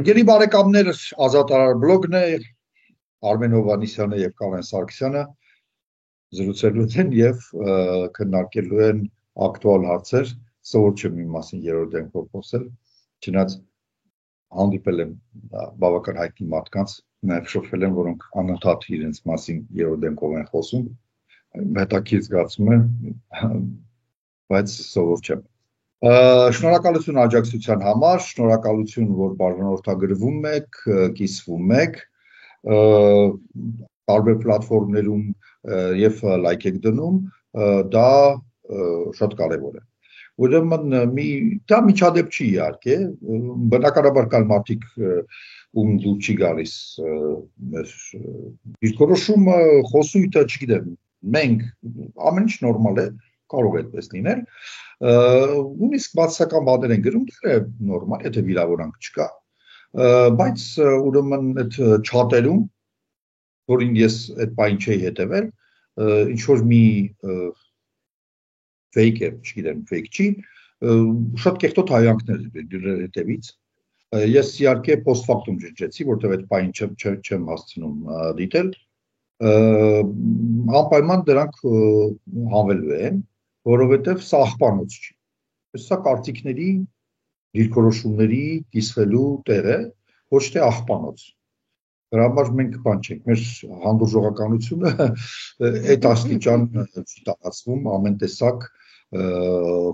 Հարգելի բարեկամներ, Ազատ Արար բլոգն է, Արմեն Հովհաննիսյանը եւ Կալեն Սարգսյանը զրուցելու են եւ քննարկելու են ակտուալ հարցեր, սովոր չէ մի մասին երրորդ դեմքով խոսել, չնայած հանդիպել եմ բավական հայտնի մարդկանց, նաեւ շփվել եմ, որոնք անընդհատ իրենց մասին երրորդ դեմքով են խոսում, հետաքրքիր զգացում է, բայց սովոր չեմ։ Շնորհակալություն աջակցության համար, շնորհակալություն, որ բաժանորդագրվում եք, կիսվում եք, տարբեր պլատֆորմներում եւ լայք եք դնում, դա շատ կարեւոր է։ Ուրեմն դա միջադեպ չի իհարկե, բնականաբար կան մարդիկ, ում դուր չի գալիս դիրքորոշումը, խոսույթը, չգիտեմ, մենք ամեն ինչ նորմալ է, կարող է այդպես լինել, նույնիսկ բացասական բաներ են գրում, դա է նորմալ, եթե վիրավորանք չկա, բայց ուրեմն այդ չաթերում, որին ես այդ բանը չէի հետևել, ինչ որ մի fake է, չգիտեմ, fake չի, շատ կեղտոտ հայանքներ դրել հետևից, ես իհարկե post factum ջջեցի, որտեղ այդ բանը չեմ հասցնում դիտել, անպայման դրանք հանվելու են, որովհետև սա աղբանոց չի, սա կարծիքների, դիրքորոշումների կիսվելու տեղ է, ոչ թե աղբանոց, դրա համար մենք բան չենք, մեր հանդուրժողականությունը այդ աստիճան չի տարածվում ամեն տեսակ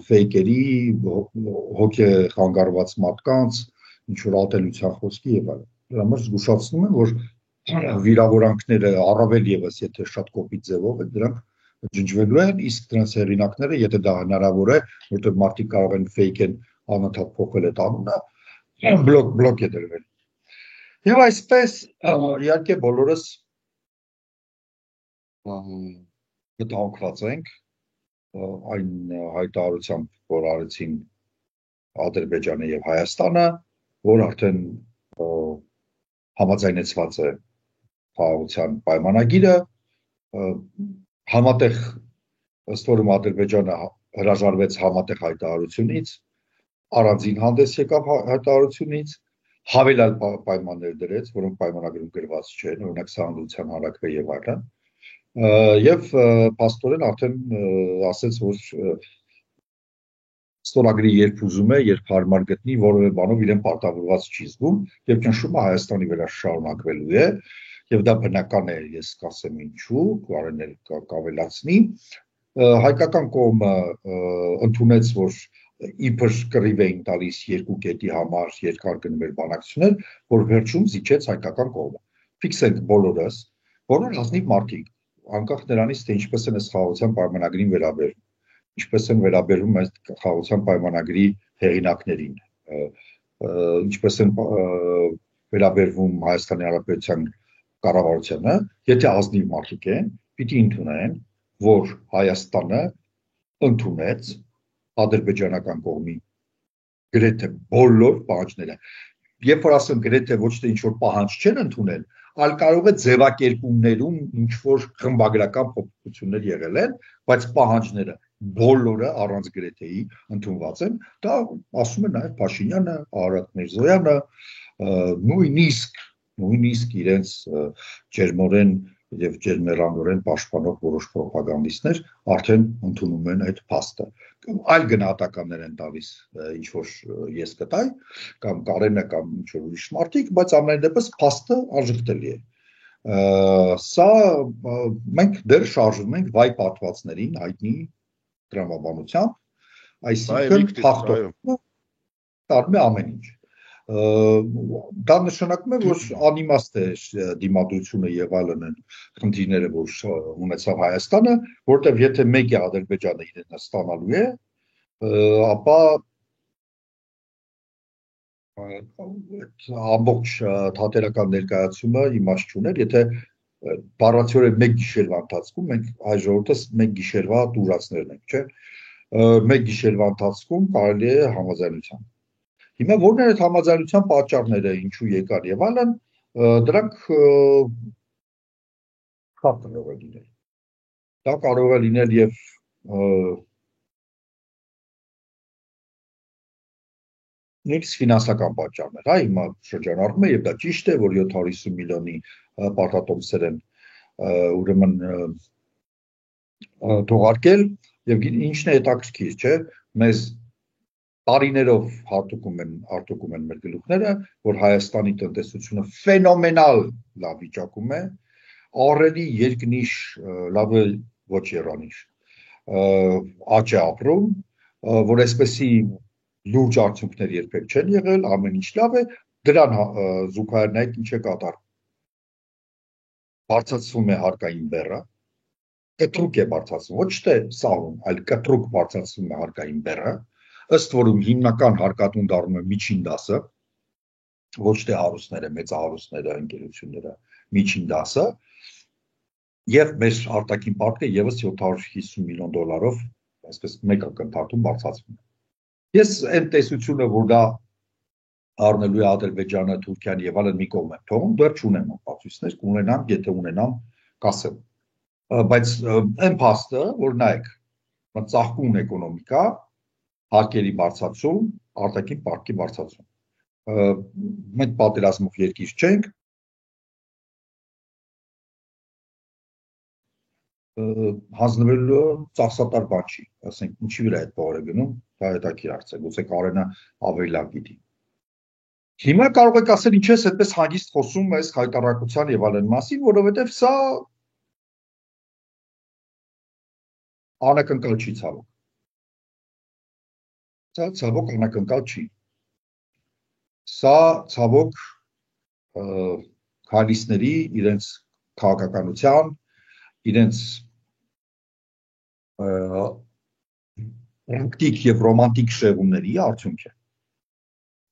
ֆեյքերի, հոգեխանգարված մարդկանց, ինչ-որ ատելության խոսքի եւ այլն, դրա համար զգուշացնում եմ, որ վիրավորանքները առավել եւս, եթե շատ կոպիտ ձևով են, դրանք ջնջվելու են, իսկ դրանց հեղինակները, եթե դա հնարավոր է, որտեղ մարդիկ կարող են fake են անընդհատ փոխել այդ անունը, բլոկ է դրվել։ Եվ այսպես, իհարկե բոլորս գտահոգված ենք այն հայտարարությամբ, որ արեցին Ադրբեջանը եւ Հայաստանը, որ արդեն համաձայնեցված է խաղաղության պայմանագիրը, համատեղ ըստ որում Ադրբեջանը հրաժարվեց համատեղ հայտարարությունից, առանձին հանդես եկավ հայտարարությունից, հավելյալ պայմաններ դրեց, որոնք պայմանագրում գրված չեն, օրինակ սահմանության հանրակրվե եւ այլն, եւ փաստորեն արդեն ասեց, որ ստորագրի երբ ուզում է, երբ հարմար գտնի, որևէ բանով իրեն պարտավորված չի զգում, եւ ճնշումը Հայաստանի վրա շարունակվելու է, եւ դա բնական է, ես կասեմ ինչու, կարողներ կավելացնի, հայկական կողմը ընդունեց, որ իբր կռիվ էին տալիս երկու կետի համար երկար գնվեր բանակցություններ, որ վերջում զիջեց հայկական կողմը։ Ֆիքսենք բոլորս, բոլոր ազնիվ մարդիկ, անկախ նրանից, թե ինչպես են այս խաղաղության պայմանագրին վերաբերվում, ինչպես են վերաբերվում այս խաղաղության պայմանագրի հեղինակներին, ինչպես են վերաբերվում Հայաստանի Հանրապետության կառավարությանը, եթե ազնիվ մարդիկ են, պիտի ընդունեն, որ Հայաստանը ընդունեց ադրբեջանական կողմի գրեթե բոլոր պահանջները։ Երբ որ ասեմ գրեթե ոչ թե ինչ որ պահանջ չեն ընդունել, այլ կարող է ձևակերպումներում ինչ որ խմբագրական փոփոխություններ եղել են, բայց պահանջները բոլորը առանց գրեթեի ընդունված են, դա ասում է նաև Փաշինյանը, Արարատ Միրզոյանը, նույնիսկ իրենց ջերմորեն եւ ջերմեռանդորեն պաշտպանող որոշ պրոպագանդիստներ արդեն ընդունում են այդ փաստը։ Այլ գնահատականներ են տալիս, ինչ որ ես կտայ, կամ Կարենը կամ ինչ որ ուրիշ մարդիկ, բայց ամեն դեպս փաստը արժեքտելի է։ Սա մենք դեռ շարժվում ենք վայ պատվածներին հայտնի տրամաբանությամբ, այսինքն հաղթողը դառնում է ամեն ինչ։ Դա նշանակում է, որ անիմաստ է դիմադրությունը եւ այլն են խնդիրները, որ ունեցավ Հայաստանը, որտեղ եթե մեկ է Ադրբեջանը իրեն ստանալու է, ապա ամբողջ թատերական ներկայացումը իմաստ չուներ, եթե բառացիորեն մեկ գիշերվա ընթացքում մենք այս ժողովուրդը մեկ գիշերվա տուրացներն ենք, չէ՞։ Մեկ գիշերվա ընթացքում կարելի է համաձայնության։ Հիմա որն է այդ համաձայնության պատճառները, ինչու եկան եւ այլն, դրանք շատ կարող է լինել։ Դա կարող է լինել եւ նույնիսկ ֆինանսական պատճառներ, հա, հիմա շրջանառվում է եւ դա ճիշտ է, որ 750 միլիոնի պարտատոմսեր են ուրեմն թողարկել եւ ինչն է հետաքրքիր, չէ՞, մեզ տարիներով հատուկում են մեր գլուխները, որ Հայաստանի տնտեսությունը ֆենոմենալ լավ վիճակում է, ահռելի երկնիշ, լավ ոչ երանիշ, աճ է ապրում, որ այսպեսի լուրջ արդյունքներ երբեք չեն եղել, ամեն ինչ լավ է, դրան զուգահեռ նայեք ինչ է կատարվում։ Բարձրացվում է հարկային բեռը, կտրուկ է բարձրացվում, ոչ թե սահուն, այլ կտրուկ բարձրացվում է հարկային բեռը, ըստ որում հիմնական հարկատուն դառնում է միջին դասը, ոչ թե հարուստները, մեծահարուստները, ընկերությունները, միջին դասը, եւ մեր արտաքին պարտքը եւս 750 միլիոն դոլարով, այսպես մեկ ակնթարթում բարձրացվում է։ Ես այն տեսությունը, որ դա առնելու է Ադրբեջանը, Թուրքիան եւ այլն մի կողմ եմ թողում, դեռ չունեմ ապացույցներ, կունենամ, եթե ունենամ, կասեմ։ Բայց այն փաստը, որ նայեք, ծաղկուն էկոնոմիկա, հարկերի բարձրացում, արտաքին պարտքի բարձրացում։ Մենք պատերազմով երկիր չենք, հանձնվելու ծախսատար բան չի, ասենք, ինչի վրա այդ բառը գնում, դա հետաքրքիր հարց է, գուցե Կարենը ավելի լավ գիտի։ Հիմա կարող եք ասել, ինչ ես այդպես հանգիստ խոսում այս հայտարարության եւ այլն մասին, որովհետեւ սա անակնկալ չի ցավոք։ Սա ցավոք անակնկալ չի։ Սա ցավոք քալիստների իրենց քաղաքականության, իրենց պրակտիկ եւ ռոմանտիկ շեղումների արդյունք է։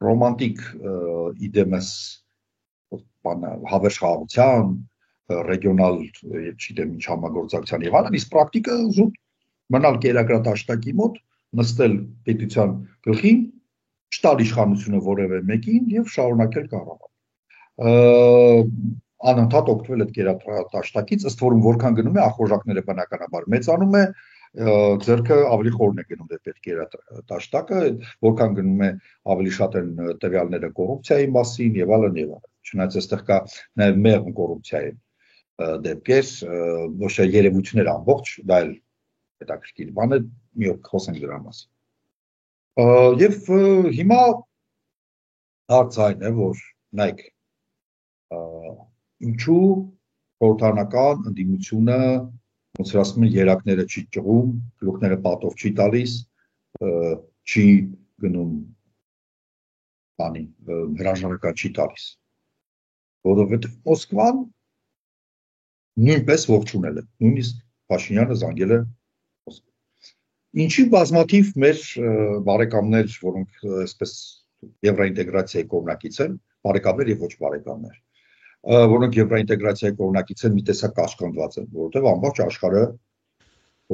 Ռոմանտիկ իդեմս հավերժխաղաղության, ռեգիոնալ, չգիտեմ ինչ համագործակցության եւ այլն, իսկ պրակտիկը զուտ մնալ կերակրատաշտակի մոտ, նստել պետության գլխին, չտալ իշխանությունը որևէ մեկին եւ շարունակել կառավարել։ Անընդհատ օգտվել այդ կերակրատաշտակից, ըստ որում որքան գնում է ախորժակները բնականաբար մեծանում է, ձեռքը ավելի խորն է գնում դեպի կերակրատաշտակը, որքան գնում է ավելի շատ են տվյալները կոռուպցիայի մասին եւ այլն եւ այլն։ Չնայած այստեղ կա նաեւ մեղմ կոռուպցիայի դեպքեր, ոչ թե երևույթներ ամբողջ, դա էլ հետաքրքիր բան է, մի օր խոսենք դրա մասին։ Եվ հիմա հարցը այն է, որ նայեք, ինչու խորհրդանական ընդդիմությունը, ոնց որ ասում են, երակները չի ճղում, գլուխները պատով չի տալիս, չի գնում բանի, հրաժարական չի տալիս, որովհետև Մոսկվան նույնպես ողջունել է, նույնիսկ Փաշինյանը զանգել է Մոսկվա։ Ինչի բազմաթիվ մեր բարեկամներ, որոնք այսպես եվրոինտեգրացիայի կողմնակից են, բարեկամներ եւ ոչ բարեկամներ, որոնք եվրոինտեգրացիայի կողմնակից են, մի տեսակ կաշկանդված են, որովհետեւ ամբողջ աշխարհը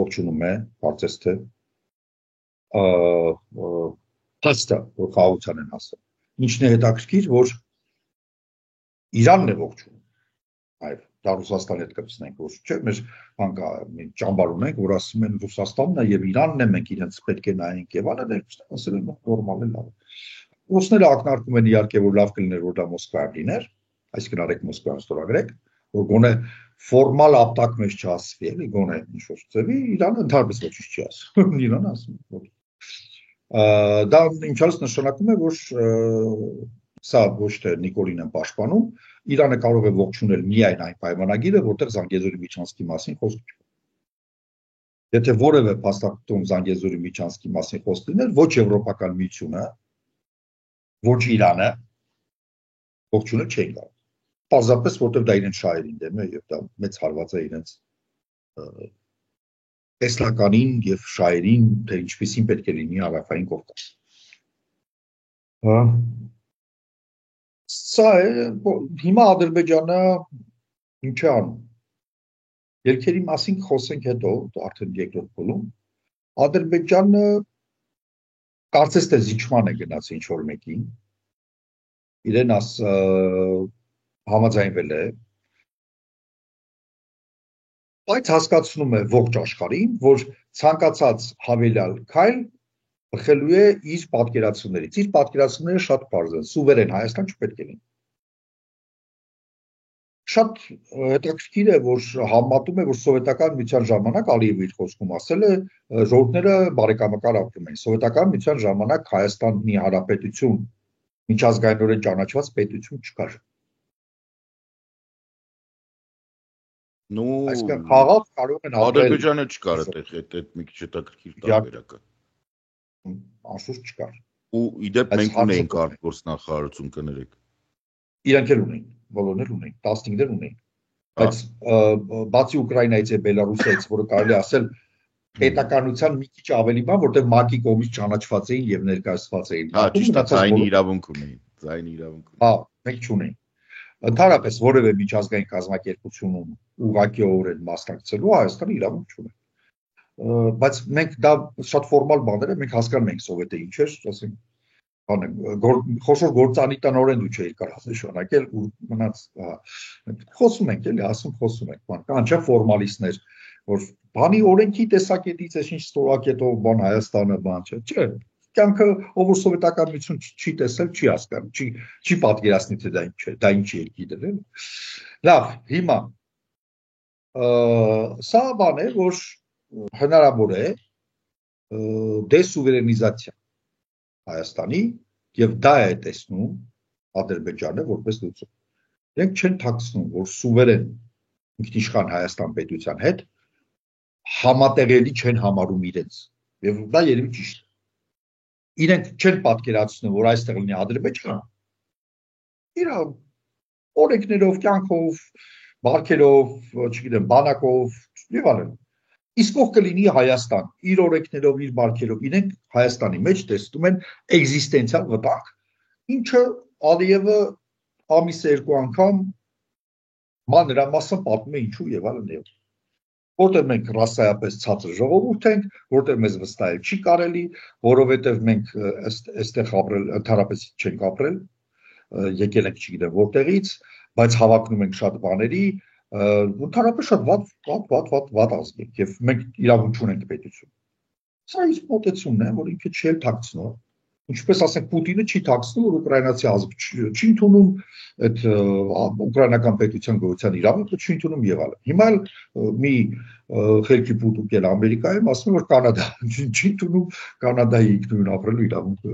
ողջունում է, կարծես թե փաստը, որ խաղաղության են հասել։ Ինչն է հետաքրքիր, որ Իրանն է ողջունում, այո, դա Ռուսաստանի հետ կպցնենք, որ չէ, մեր բանկա մի ճամբար ունենք, որ ասում են Ռուսաստանն է եւ Իրանն է, մենք իրենց պետք է նայենք եւ այլն, ասել են նորմալ է, լավ։ Ռուսները ակնարկում են իհարկե, որ լավ կլիներ, որ դա Մոսկվայում լիներ, այսինքն արեք Մոսկվայում ստորագրեք, որ գոնե ֆորմալ ապտակ մեջ չհասվի, էլի գոնե ինչ-որ ծավի, Իրանը ընդհանրապես ոչինչ չի ասում, Իրանը ասում է, որ դա ինչալս նշանակում է, որ սա ոչ թե Նիկոլին են պաշտպանում, Իրանը կարող է ողջունել միայն այն պայմանագիրը, որտեղ Զանգեզուրի միջանցքի մասին խոսք չկա։ Եթե որևէ փաստաթղթում Զանգեզուրի միջանցքի մասին խոսք լիներ, ոչ Եվրոպական միությունը, ոչ Իրանը ողջունել չէին կարող։ Պարզապես որտեղ դա իրենց շահերին դեմ է եւ դա մեծ հարված է իրենց տեսլականին եւ շահերին, թե ինչպեսին պետք է լինի Հարավային Կովկաս։ Սա է, հիմա Ադրբեջանը ինչ է անում։ Երկերի մասին խոսենք հետո, արդեն երկրորդ փուլում։ Ադրբեջանը կարծես թե զիջման է գնաց ինչ որ մեկին։ Իրեն համաձայնվել է, բայց հասկացնում է ողջ աշխարհին, որ ցանկացած հավելյալ քայլ բխելու է իր պատկերացումներից։ Իր պատկերացումները շատ պարզ են, սուվերեն Հայաստան չպետք է լինի։ Շատ հետաքրքիր է, որ համատում է, որ սովետական միության ժամանակ Ալիևը իր խոսքում ասել է, ժողովուրդները բարեկամական ապրում են։ Սովետական միության ժամանակ Հայաստանի Հանրապետություն միջազգայինորեն ճանաչված պետություն չկար։ Այսինքն խաղաղ կարող են ապրել։ Ադրբեջանը չկար այդ մի քիչ հետաքրքիր տարբերակը։ Անշուշտ չկար։ Ու իդեպ մենք ունեինք արտգործնախարարություն կներեք։ Իրանք էլ ունեին, բոլորն էլ ունեին, 15-ներ ունեին։ Բայց բացի Ուկրաինայից եւ Բելարուսից, որը կարելի ասել պետականության մի քիչ ավելի բան, որտեղ ՄԱԿ-ի կողմից ճանաչված էին եւ ներկայացված էին։ Հա, ճիշտ է, ձայնի իրավունք ունեին, ձայնի իրավունք։ Հա, մենք չունեինք։ Ընդհանրապես որևէ միջազգային կազմակերպությունում ուղղակիորեն մասնակցելու Հայաստանը իրավունք չունի։ Բայց մենք դա շատ ֆորմալ բաներ է, մենք հասկանում ենք սովետը ինչ էր, ասենք խոշոր գործանիտանորեն դու չէիր կարող նշանակել ու մնաց խոսում ենք էլի ասում խոսում ենք բան կան չէ ֆորմալիստներ որ բանի օրենքի տեսակետից է ինչ ստորակետով բան Հայաստանը բան չէ կյանքը ով որ սովետական միություն չի տեսել չի հասկանում չի պատկերացնի թե դա ինչ երկիր է լավ հիմա սա բան է որ հնարավոր է դեսուվերենիզացիա Հայաստանի եւ դա է տեսնում Ադրբեջանը որպես լուծում։ Իրենք չեն ཐակցնում, որ սուվերեն ինքնիշխան Հայաստան պետության հետ համատեղելի չեն համարում իրենց։ Եվ դա երևի ճիշտ է։ Իրենք չեն պատկերացնում, որ այստեղ լինի Ադրբեջանը։ Իր օրենքներով, կյանքով, բարքերով, չգիտեմ, բանակով եւ այլն։ Իսկ ով կլինի Հայաստան, իր օրենքներով, իր բարքերով, իրենք Հայաստանի մեջ տեսնում են էգզիստենցիալ վտանգ, ինչը Ալիևը ամիսը երկու անգամ մանրամասն պատմում է ինչու եւ այլն եւ որտեղ մենք ռասայապես ցածր ժողովուրդ ենք, որտեղ մեզ վստահել չի կարելի, որովհետեւ մենք այստեղ ապրել ընդհանրապես չենք ապրել, եկել ենք չգիտեմ որտեղից, բայց հավակնում ենք շատ բաների ընդհանրապես շատ վատ ազգ է եւ մենք իրավունք չունենք պետություն։ Սա իսկ մոտեցումն է, որ ինքը չի ཐակցնում։ Ինչպես ասենք Պուտինը չի ཐակցնում, որ ուկրաինացի ազգ չի ընդունում այդ ուկրաինական պետության գոյության իրավունքը չի ընդունում եւ այլն։ Հիմա մի խելքի պուտուկ էլ Ամերիկայում ասում որ Կանադա չի ընդունում Կանադայի ինքնուրույն ապրելու իրավունքը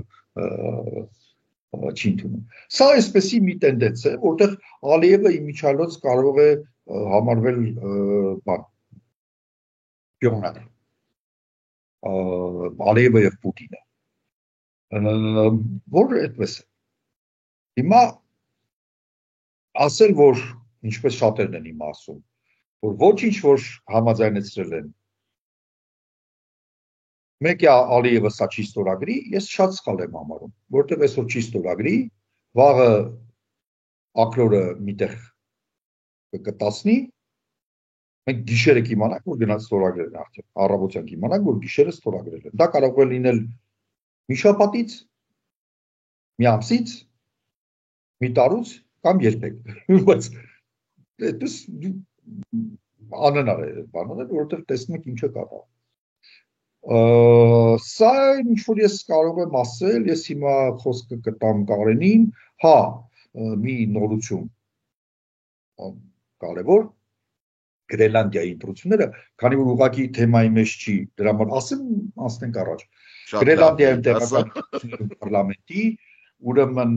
չի ընդունում։ Սա այսպեսի մի տենդենս է, որտեղ Ալիևը իմիջիալոց կարող է համարվել բան պիոնատ Ալիևը եւ Պուտինը որ այդպես է հիմա ասել որ ինչպես շատերն են հիմա ասում որ ոչինչ որ համաձայնեցրել են մեկ է Ալիևը սա չի ստորագրի ես շատ սխալ եմ համարում որտեղ այսօր չի ստորագրի վաղը ակրորը միտեղ կկտացնի մենք գիշերը կիմանանք որ գնաց ստորագրել են արդեն առավոտյան կիմանանք որ գիշերը ստորագրել են դա կարող է լինել մի շաբաթից մի ամսից մի տարուց կամ երբեք բայց այդպես անհնար է բանալ որովհետև տեսնում եք ինչը կատարվում սա ինչ որ ես կարող եմ ասել ես հիմա խոսքը կտամ Կարենին հա մի նորություն կարևոր Գրենլանդիայի ընտրությունները, քանի որ ուղղակի թեմայի մեջ չի, դրա համար ասեմ անցնենք առաջ։ Գրենլանդիայում տեղական պարլամենտի, ուրեմն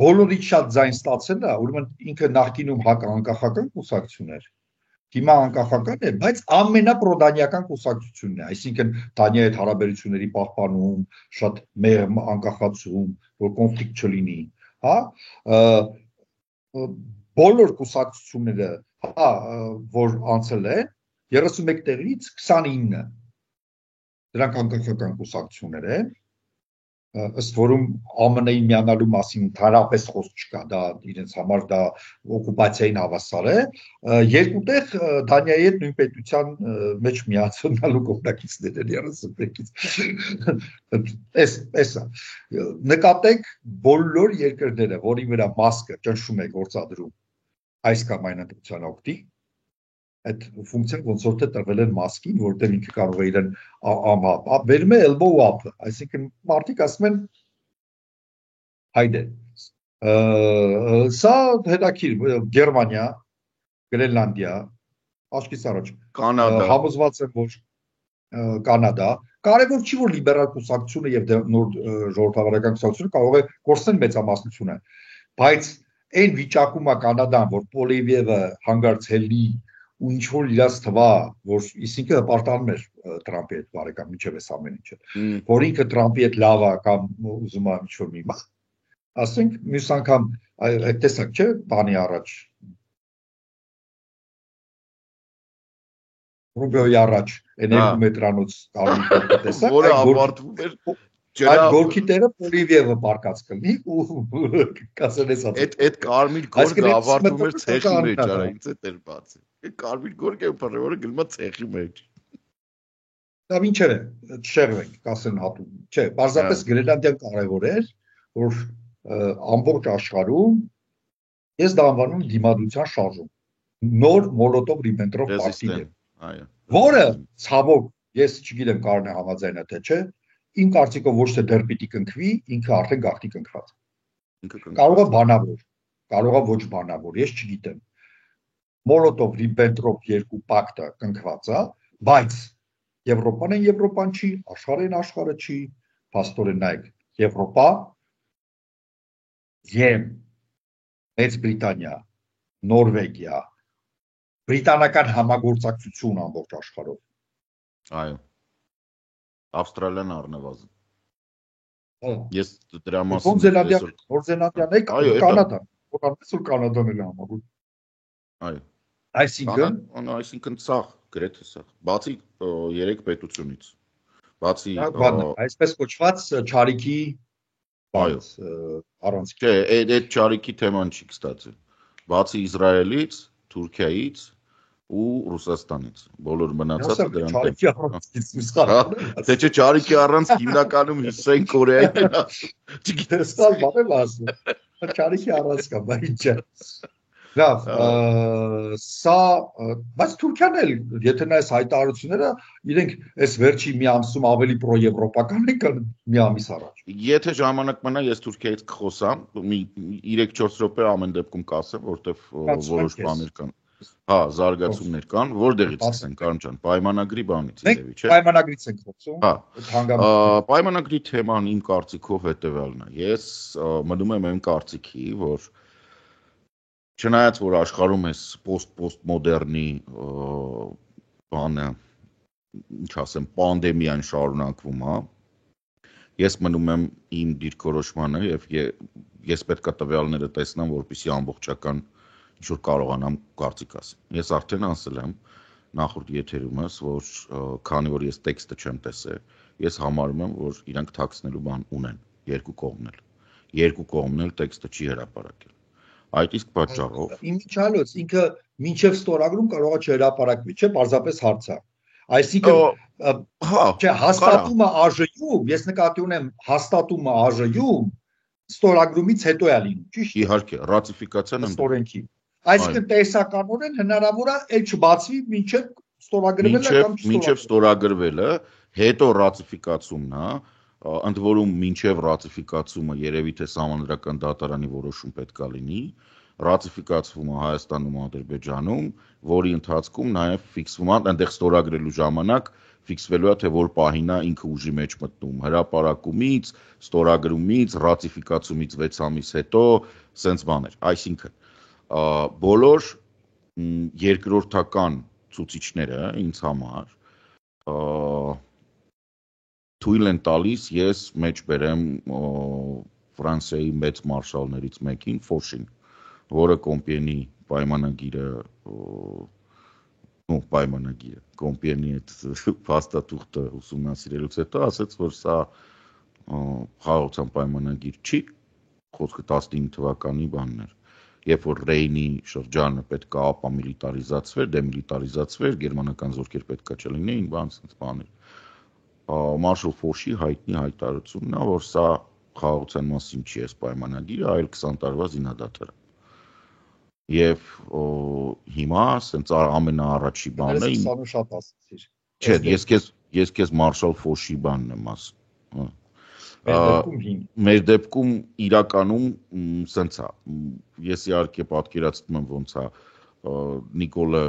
բոլորից շատ ձայն ստացել է, ուրեմն ինքը նախկինում անկախական կուսակցություն էր։ Հիմա անկախական է, բայց ամենապրոդանիական կուսակցությունն է, այսինքն Դանիայի հետ հարաբերությունների պահպանում, շատ մեղմ անկախացում, որ կոնֆլիկտ չլինի, հա։ Բոլոր կուսակցությունները հա որ անցել է 31 տեղից 29 դրանք անկախական կուսակցություններ են ըստ որում ԱՄՆ-ի միանալու մասին ընդհանրապես խոսք չկա դա իրենց համար դա օկուպացիային հավասար է երկու տեղ Դանիայի հետ նույն պետության մեջ միացնալու կողմնակիցներ են 31-ից էսա նկատեք բոլոր երկրները որի վրա մասկը ճնշում է գործադրում այս կամ այն ընտրության օգտի այդ ֆունկցիան ոնց որ թե տրվել են մասկին, որտեղ ինքը կարող է իրեն ամապ, վերում է elbow up, այսինքն մարդիկ ասում են հայդե։ Սա հետաքրքիր Գերմանիա, Գրենլանդիա, աչքից առաջ Կանադա, համոզված եմ, որ Կանադա, կարևոր չի որ լիբերալ կուսակցությունը եւ նոր ժողովրդավարական կուսակցությունը կարող է կորցնել մեծամասնությունը, բայց այն վիճակում է Կանադան, որ Պոլիևը հանգարցելի ու ինչ որ իրաց թվա, որ իսինքը հպարտանում էր Տրամպի հետ բարեկամ միջև էս ամեն ինչը, որ ինքը Տրամպի հետ լավ է կամ ուզում է ինչ որ մի բան, ասենք մյուս անգամ այդ տեսակ չէ, բանի առաջ Ռուբիոյի առաջ այն 2 մետրանոց կարմիր գորգը տեսակ, որը ավարտվում էր այդ գորգի տերը Պոլիևը պարկած կլինի ու կասեն էս ասած։ Այդ կարմիր գորգը ավարտվում էր ցեխի մեջ, արա ինձ է դեր բացի։ Այդ կարմիր գորգը որը գնում է ցեխի մեջ։ Դա ինչեր է, չշերվենք, կասեն հատու։ Չէ, բարձրապես Գրենլանդիան կարևոր էր, որ ամբողջ աշխարհում ես դա անվանում եմ դիմադրության շարժում։ Նոր Մոլոտով-Ռիբենտրոպ պակտին։ Այո։ Որը ցավոք, ես չգիտեմ կարողն է համաձայնա թե չէ, իմ կարծիքով ոչ թե դեռ պիտի կնքվի, ինքը արդեն գաղտնի կնքված։ Կարող է բանավոր, կարող է ոչ բանավոր, ես չգիտեմ։ Մոլոտով-Ռիբենտրոպ 2 պակտը կնքված է, բայց Եվրոպան են Եվրոպան չի, աշխարհն աշխարհը չի, փաստորեն նայեք, Եվրոպա եւ Մեծ Բրիտանիա, Նորվեգիա, բրիտանական համագործակցություն ամբողջ աշխարհով։ Այո։ Ավստրալիան առնվազն։ Ես դրա մասին Նոր Զելանդիան է, Կանադան, որոնց Կանադան էլ համագործ։ Այո։ Այսինքն սաղ, գրեթե սաղ, բացի 3 պետությունից։ Բացի այսպես կոչված Չարիքի առանց։ Չէ, այդ Չարիքի թեման չի, կստացի։ Բացի Իսրայելից, Թուրքիայից ու Ռուսաստանից։ Բոլոր մնացածը դրանց։ Թե չէ Չարիքի առանց հիմնականում Հյուսիսային Կորեային են ասում։ Չգիտես, սալ բան եմ ասում։ Չարիքի առանց կա, բայց ինչ է։ Լավ, սա, բայց Թուրքիան էլ, եթե նայես հայտարարությունները, իրենք այս վերջի մի ամսում ավելի պրոեվրոպական են մի ամիս առաջ։ Եթե ժամանակ մնա, ես Թուրքիայից կխոսամ, մի 3-4 րոպե ամեն դեպքում կասեմ, որտեվ որոշ բաներ կան։ Հա, զարգացումներ կան, որտեղից ենք Կարոն ջան, պայմանագրի բանից երևի, չէ՞։ Պայմանագրից ենք խոսում։ Հա։ Պայմանագրի թեման իմ կարծիքով հետևյալն է։ Ես մնում եմ այն կարծիքի, որ չնայած որ աշխարհում էս պոստմոդեռնի բանը, ինչ ասեմ, պանդեմիան շարունակվում է, ես մնում եմ իմ դիրքորոշմանը եւ ես պետք է տվյալները տեսնեմ, որպեսզի ամբողջական ինչ-որ կարողանամ կարծիք ասեմ։ Ես արդեն ասել եմ նախորդ եթերումս, որ քանի որ ես տեքստը չեմ տեսել, ես համարում եմ, որ իրանք թաքցնելու բան ունեն, երկու կողմն էլ տեքստը չի հրապարակել։ Այդ իսկ պատճառով Իմիջալոց ինքը մինչև ստորագրում կարող է չհրապարակվի, չէ՞, պարզապես հարց է։ Այսինքն, չէ, հաստատումը ԱԺ-ում, ես նկատի ունեմ հաստատումը ԱԺ-ում ստորագրումից հետո է լինում, ճիշտ։ Իհարկե, ռատիֆիկացիան ստորենքի։ Այսինքն տեսականորեն հնարավոր է էլ չբացվի մինչև ստորագրվելը կամ մինչև ստորագրվելը, հետո ռատիֆիկացումն է, ընդ որում մինչև ռատիֆիկացումը երևի թե Սահմանադրական դատարանի որոշում պետք է լինի, ռատիֆիկացվում է Հայաստանում, Ադրբեջանում, որի ընթացքում նաև ֆիքսվում է, այնտեղ ստորագրելու ժամանակ ֆիքսվելու է թե որ պահին է ինքը ուժի մեջ մտնում, հրապարակումից, ստորագրումից, ռատիֆիկացումից 6 ամիս հետո, սենց բաներ։ Այսինքն բոլոր երկրորդական ցուցիչները ինձ համար թույլ են տալիս ես մեջ բերեմ Ֆրանսիայի մեծ մարշալներից մեկին Ֆոշին, որը Կոմպիենի պայմանագիրը Կոմպիենի այդ փաստաթուղթը ուսումնասիրելուց հետո ասաց, որ սա խաղաղության պայմանագիր չի, խոսքը 19 թվականի բանն էր, երբ որ Ռեյնի շրջանը պետք է ապամիլիտարիզացվեր, դեմիլիտարիզացվեր, գերմանական զորքեր պետք է չլինեին, բաներ։ Մարշալ Ֆոշի հայտնի հայտարարությունն է, որ սա խաղաղության մասին չի էս պայմանագիրը, այլ 20 տարվա զինադադար։ Եվ հիմա սենց ամենաառաջի բանը Ներես 20 շատ ասացիր։ Չէ, ես քեզ Մարշալ Ֆոշի բանն եմ ասում։ Մեր դեպքում 5։ Մեր դեպքում իրականում սենց է։ Ես իհարկե պատկերացնում եմ ոնց է Նիկոլը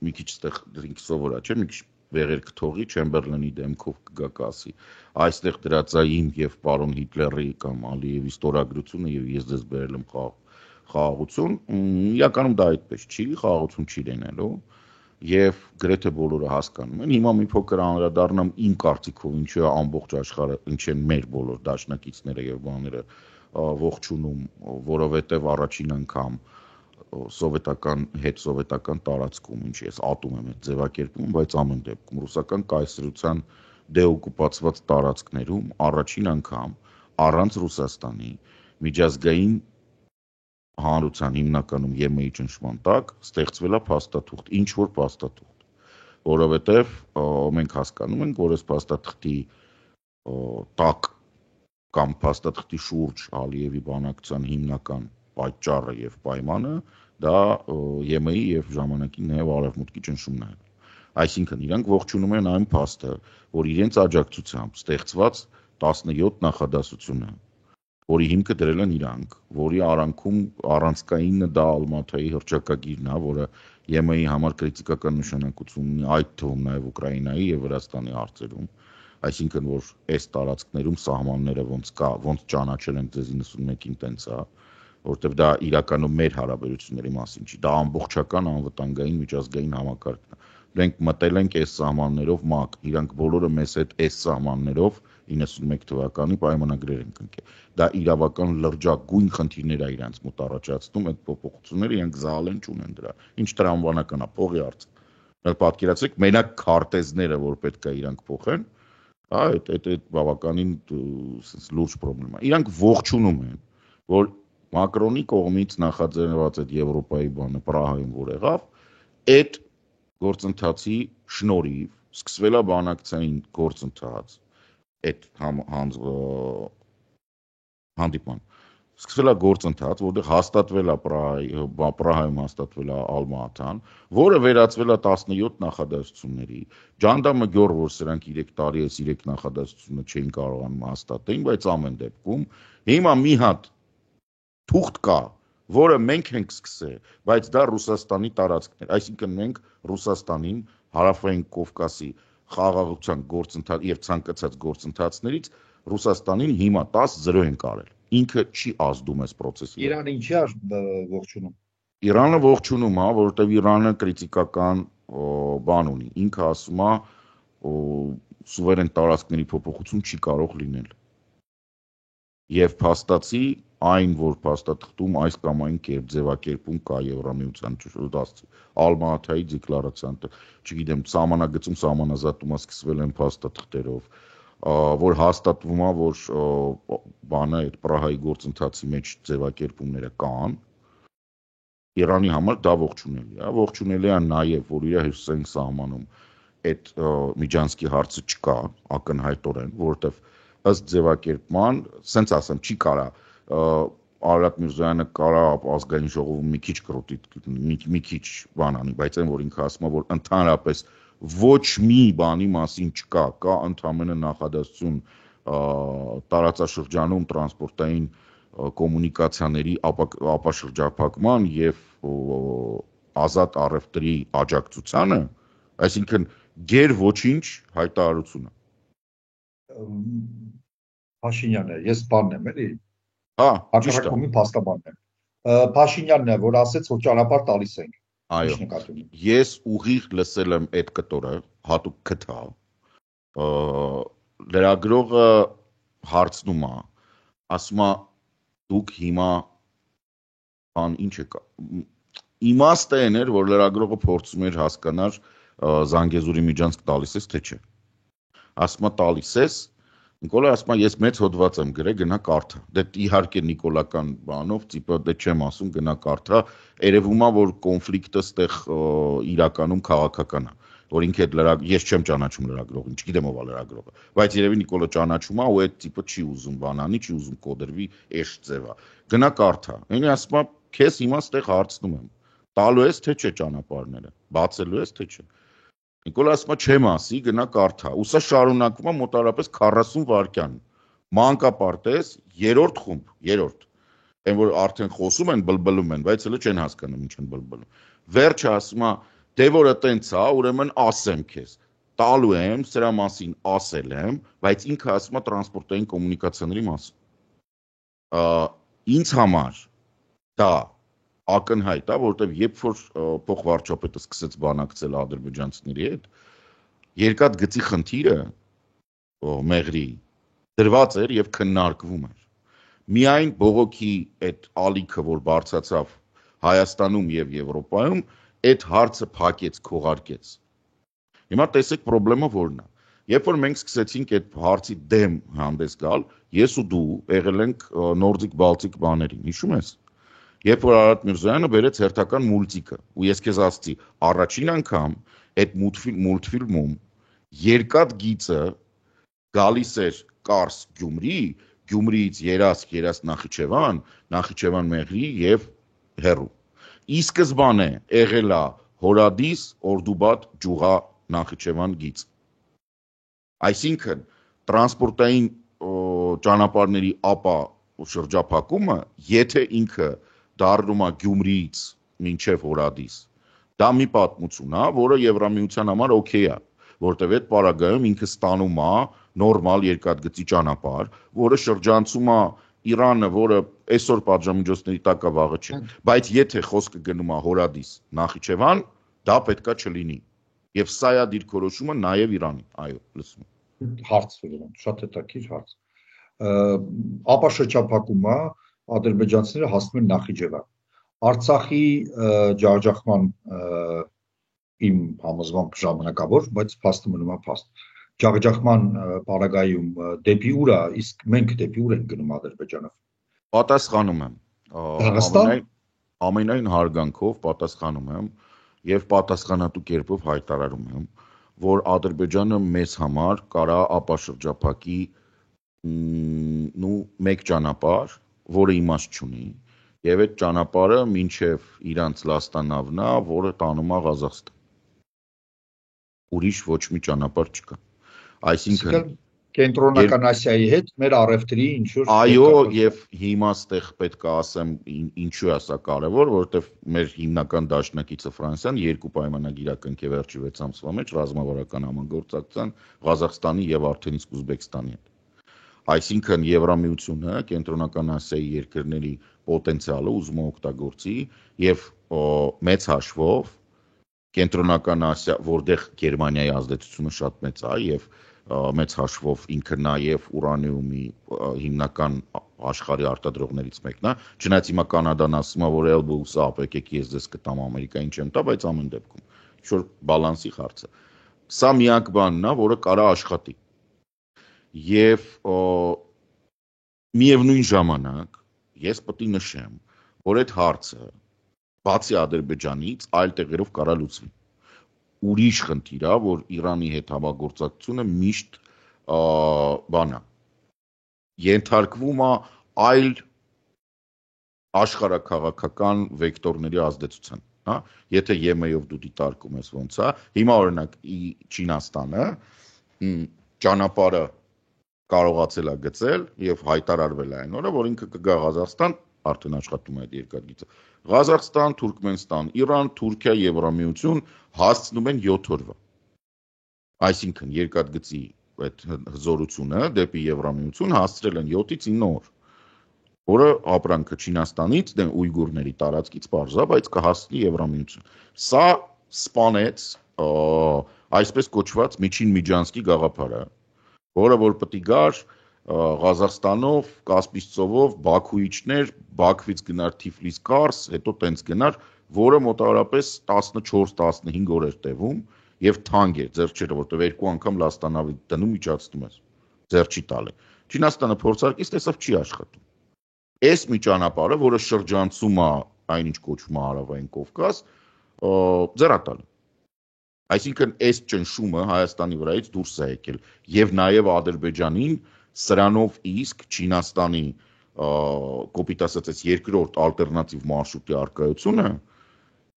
մի քիչ ստեղ ինքը սովորա, չէ՞, մի քիչ վերեր կթողի Չեմբերլենի դեմքով կգա կասի։ Այստեղ դրած է իմ եւ պարոն Հիտլերի կամ Ալիևի ստորագրությունը եւ ես դες բերել եմ խաղաղություն։ Իրականում դա այդպես չի, խաղաղություն չի լինելու։ Եվ գրեթե բոլորը հասկանում են։ Հիմա մի փոքր անդրադառնամ իմ կարծիքով, ինչու է ամբողջ աշխարհը, ինչ են մեր բոլոր դաշնակիցները եւ բաները ողջունում, որովհետեւ առաջին անգամ սովետական հետ սովետական տարածքում, ինչ ես ատում եմ այդ ձևակերպում, բայց ամեն դեպքում ռուսական կայսրության դեօկուպացված տարածքներում առաջին անգամ առանց Ռուսաստանի միջազգային հանրության հիմնականում ԵՄ-ի ճնշման տակ ստեղծվել է փաստաթուղթ, ինչ որ փաստաթուղթ, որովհետև մենք հասկանում ենք, որ այս փաստաթղթի տակ կամ փաստաթղթի շուրջ Ալիևի բանակցության հիմնական պատճառը եւ պայմանը դա ԵՄ-ի եւ ժամանակի նաեւ արևմուտքի ճնշումն է։ Այսինքն իրանք ողջունում են այն փաստը, որ իրենց աջակցությամբ ստեղծված 17 նախադասությունը որի հիմքը դրել են իրանք, որի արանքում առանցքայինը դա Ալմաթայի հռչակագիրն է, որը ԵՄ-ի համար քրիտիկական նշանակություն ունի, այդ թվում նաև Ուկրաինայի եւ Վրաստանի հարցերում, այսինքն որ այս տարածքներում սահմանները ոնց կա, ոնց ճանաչել են ձեզ 91-ին տենց է, որտեղ դա իրականում մեր հարաբերությունների մասին չի, դա ամբողջական անվտանգային միջազգային համակարգն է։ Մենք մտել ենք այս սահմաններով ՄԱԿ, իրանք բոլորը մեզ հետ այս սահմաններով 91 թվականի պայմանագրեր են կնքել։ Դա իրավական լրջագույն խնդիրներ է իրանց մոտ առաջացնում, այդ փոփոխությունները իրանք զալեն չունեն դրա։ Ինչ տրամաբանական է, փողի հարց։ Մենք պատկերացրեք, մենակ քարտեզները, որ պետք է իրանք փոխեն, այդ բավականին լուրջ խնդրեմ է։ Իրանք ողջունում են, որ Մակրոնի կողմից նախաձեռնված այդ Եվրոպայի բանը Պրահայում որ եղավ, այդ գործընթացի շնորհիվ սկսվել է բանակցային գործընթաց այդ հանդիպման սկսվել է գործընթաց, որտեղ հաստատվել է Պրահայում հաստատվել է Ալմա-աթան, որը վերածվել է 17 նախադասությունների։ Ջանդամը գյուր, որ սրանք 3 տարի է 3 նախադասությունը չէին կարողանում հաստատել, բայց ամեն դեպքում հիմա մի հատ թուղթ կա, որը մենք ենք սկսել, բայց դա Ռուսաստանի տարածքն է։ Այսինքն մենք Ռուսաստանին հարավային Կովկասի խաղաղության գործընթաց եւ ցանկացած գործընթացներից Ռուսաստանին հիմա 10-0 են կարել։ Ինքը չի ազդում այս process-ի։ Իրանը ինչի է ողջունում։ Իրանը ողջունում է, որովհետեւ Իրանը քրիտիկական բան ունի։ Ինքը ասում է, սուվերեն տարածքների փոփոխություն չի կարող լինել։ Եվ փաստացի այն, որ փաստաթղթում այս կամ այն ձևակերպում կա Եվրամիության Ալմա-աթայի դեկլարացիան, չգիտեմ, սահմանագծում սահմանազատումը սկսվել են փաստաթղթերով, որ հաստատվում է, որ բանը այդ Պրահայի գործընթացի մեջ ձևակերպումները կան, Իրանի համար դա ողջունելի է, ողջունելի է նաև, որ իր հյուսիսային սահմանում այդ Միջանցքի հարցը չկա ակնհայտորեն, որովհետև ըստ ձևակերպման, սենց ասեմ, չի կարա Արարատ Միրզոյանը կարա ազգային ժողովում մի քիչ կրոտի, մի քիչ բան անի, բայց այն որ ինքը ասում է, որ ընդհանրապես ոչ մի բանի մասին չկա, կա ընդհանրապես նախադասություն տարածաշրջանում տրանսպորտային կոմունիկացիաների ապաշրջափակման եւ ազատ առևտրի աջակցությանը, այսինքն գեր ոչինչ հայտարարությունը։ Փաշինյանը, ես բանն եմ, էլի։ Հա, հակառակումի փաստաբանն եմ։ Փաշինյանն է, որ ասեց, որ ճանապարհ տալիս ենք։ Այո, ես ուղիղ լսել եմ այդ կտորը, հատուկ քթա։ Լրագրողը հարցնում է, ասում է դուք հիմա ինչ եք իմաստը այն էր, որ լրագրողը փորձում էր հասկանալ Զանգեզուրի Միջանցք տալիս ես թե չէ։ Ասում է տալիս ես, Նիկոլը ասում է ես մեծ հոդված եմ գրել, գնա կարդա։ Դե իհարկե նիկոլական բանով, տիպը դե չեմ ասում, գնա կարդա, երևում է որ կոնֆլիկտը ստեղ իրականում քաղաքական է, որ ինքը այդ ես չեմ ճանաչում լրագրողին, չգիտեմ ով է լրագրողը, բայց երևի Նիկոլը ճանաչում է ու այդ տիպը չի ուզում բանանի, չի ուզում կոդրվի, էշ ձևա։ Գնա կարդա։ Այնի ասում է քեզ հիմա ստեղ հարցնում եմ։ Տալու ես թե չէ ճանապարհները, բացելու ես թե չէ։ Նիկոլ ասում է չեմ ասի, գնա կարդա։ Ու սա շարունակվում է մոտավորապես 40 վայրկյան։ Մանկապարտեզ, երրորդ խումբ, երրորդ։ Այն որ արդեն խոսում են, բլբլում են, բայց հələ չեն հասկանում ինչ են բլբլում։ Վերջը ասում է, դե որը տենց է, ուրեմն ասեմ քեզ։ Տալու եմ, սրա մասին ասել եմ, բայց ինքը ասում է տրանսպորտային կոմունիկացիաների մասին։ Ինձ համար դա ակնհայտ է, որովհետև երբ որ փոխվարչապետը սկսեց բանակցել ադրբեջանցիների հետ, երկաթգծի խնդիրը մեղրի դրված էր եւ քննարկվում էր։ Միայն բողոքի այդ ալիքը, որ բարձրացավ Հայաստանում եւ Եվրոպայում, այդ հարցը փակեց, քողարկեց։ Հիմա տեսեք խնդրեմը որն է։ Երբ որ մենք սկսեցինք այդ հարցի դեմ հանդես գալ, ես ու դու եղել ենք Nordic Baltic բաներին, հիշում ես։ Երբ որ Արարատ Միրզոյանը բերեց հերթական մուլտիկը, ու ես քեզ ասացի, առաջին անգամ այդ մուլտֆիլմում երկաթ գիծը գալիս էր Կարս Գյումրի, Գյումրիից Երասկ Նախիջևան, Նախիջևան Մեղրի եւ հեռու։ Ի սկզբանե եղել է Հորադիս, Օրդուբադ, Ջուղա, Նախիջևան գիծ։ Այսինքն տրանսպորտային ճանապարհների ապա շրջափակումը, եթե ինքը դառնում է Գյումրիից մինչև Հորադիս, դա մի պատմություն է, որը Եվրամիության համար օքեյ է, որտեղ այդ պարագայում ինքը ստանում է նորմալ երկաթգծի ճանապարհ, որը շրջանցում է Իրանը, որը այսօր պատժամիջոցների տակ է, վաղը չէ, բայց եթե խոսքը գնում է Հորադիս, Նախիջևան, դա պետքա չլինի։ Եվ սա է դիրքորոշումը նաև Իրանի, այո, լսում եմ։ Հարց ուրեմն, շատ հետաքրքիր հարց։ Ապա շրջափակումը ադրբեջանցիները հասնում են Նախիջևան։ Արցախի ջախջախման իմ համոզմամբ ժամանակավոր, բայց փաստը մնում է փաստ։ Ջախջախման պարագայում դեպի ուր է, իսկ մենք դեպի ուր ենք գնում Ադրբեջանով։ Պատասխանում եմ։ Դաղստան Ամենայն հարգանքով պատասխանում եմ եւ պատասխանատու կերպով հայտարարում եմ, որ Ադրբեջանը մեզ համար կարա ապաշրջափակի մեկ ճանապարհ, որը իմաստ չունի, եւ այդ ճանապարհը մինչեւ իրանց լաստանավն է, որը տանում է Ղազախստան։ Ուրիշ ոչ մի ճանապարհ չկա։ Այսինքն կենտրոնական Ասիայի հետ մեր առևտրի ինչ որ այո, եւ հիմա ստեղ պետք է ասեմ ինչու է սա կարեւոր, որովհետեւ մեր հիմնական դաշնակիցը Ֆրանսիան երկու պայմանագիր կնքե վերջի 6 ամսվա մեջ ռազմավարական համագործակցության Ղազախստանի եւ արդեն իսկ Ուզբեկստանի հետ։ Այսինքն Եվրամիությունը կենտրոնական Ասիայի երկրների պոտենցիալը ուզում է օգտագործի եւ մեծ հաշվով կենտրոնական Ասիա, որտեղ Գերմանիայի ազդեցությունը շատ մեծ է եւ մեծ հաշվով ինքը նաև ուրանիումի հիմնական աշխարհի արտադրողներից մեկն է, չնայած հիմա Կանադան ասում է, որ Elbrus-ը եկեք ես ձեզ կտամ Ամերիկային չեմ տա, բայց ամեն դեպքում ինչ-որ բալանսի հարց է։ Սա միակ բանն է, որը կարա աշխատի։ Եվ միևնույն ժամանակ ես պետք է նշեմ, որ այդ հարցը բացի Ադրբեջանից այլ տեղերով կարա լուծվի։ Ուրիշ խնդիր է, որ Իրանի հետ համագործակցությունը միշտ բան է։ Ենթարկվում է այլ աշխարհաքաղաքական վեկտորների ազդեցության, հա։ Եթե ԵՄ-ով դու դիտարկում ես ոնց է, հիմա օրինակ Չինաստանը ճանապարհը կարողացել է գծել եւ հայտարարվել է այն օրը, որ ինքը կգա Ղազախստան, արդեն աշխատում է այդ երկաթգիծը։ Ղազախստան, Թուրքմենստան, Իրան, Թուրքիա, Եվրամիություն հասցնում են 7 օրվա։ Այսինքն երկաթգծի այդ հզորությունը դեպի Եվրամիություն հասցրել են 7-ից 9 օր, որը ապրանքը Չինաստանից, դե ույգուրների տարածքից բարձր է, բայց կհասնի Եվրամիություն։ Սա սպանեց այսպես կոչված միջին Միջանսկի գաղափարը, որը որ պետք է գար Ղազախստանով, Կասպից ծովով, Բաքուիչներ, Բաքվից գնար Թիֆլիս Կարս, հետո տենց գնար, որը մոտավորապես 14-15 օր էր տևում եւ թանկ էր, ձեռք չէր, որտեղ երկու անգամ լաստանավի դնում իջացնում էր, ձեռք չի տալի։ Չինաստանը փորձարկից տեսավ չի աշխատում։ Այս մի ճանապարհը, որը շրջանցում է այնինչ կոչվում է Հարավային Կովկաս, ձեռատալ։ Այսինքն այս ճնշումը Հայաստանի վրայից դուրս է եկել եւ նաեւ Ադրբեջանին սրանով իսկ Չինաստանի կոպիտ ասած երկրորդ ալտերնատիվ մարշրուտի արկայությունը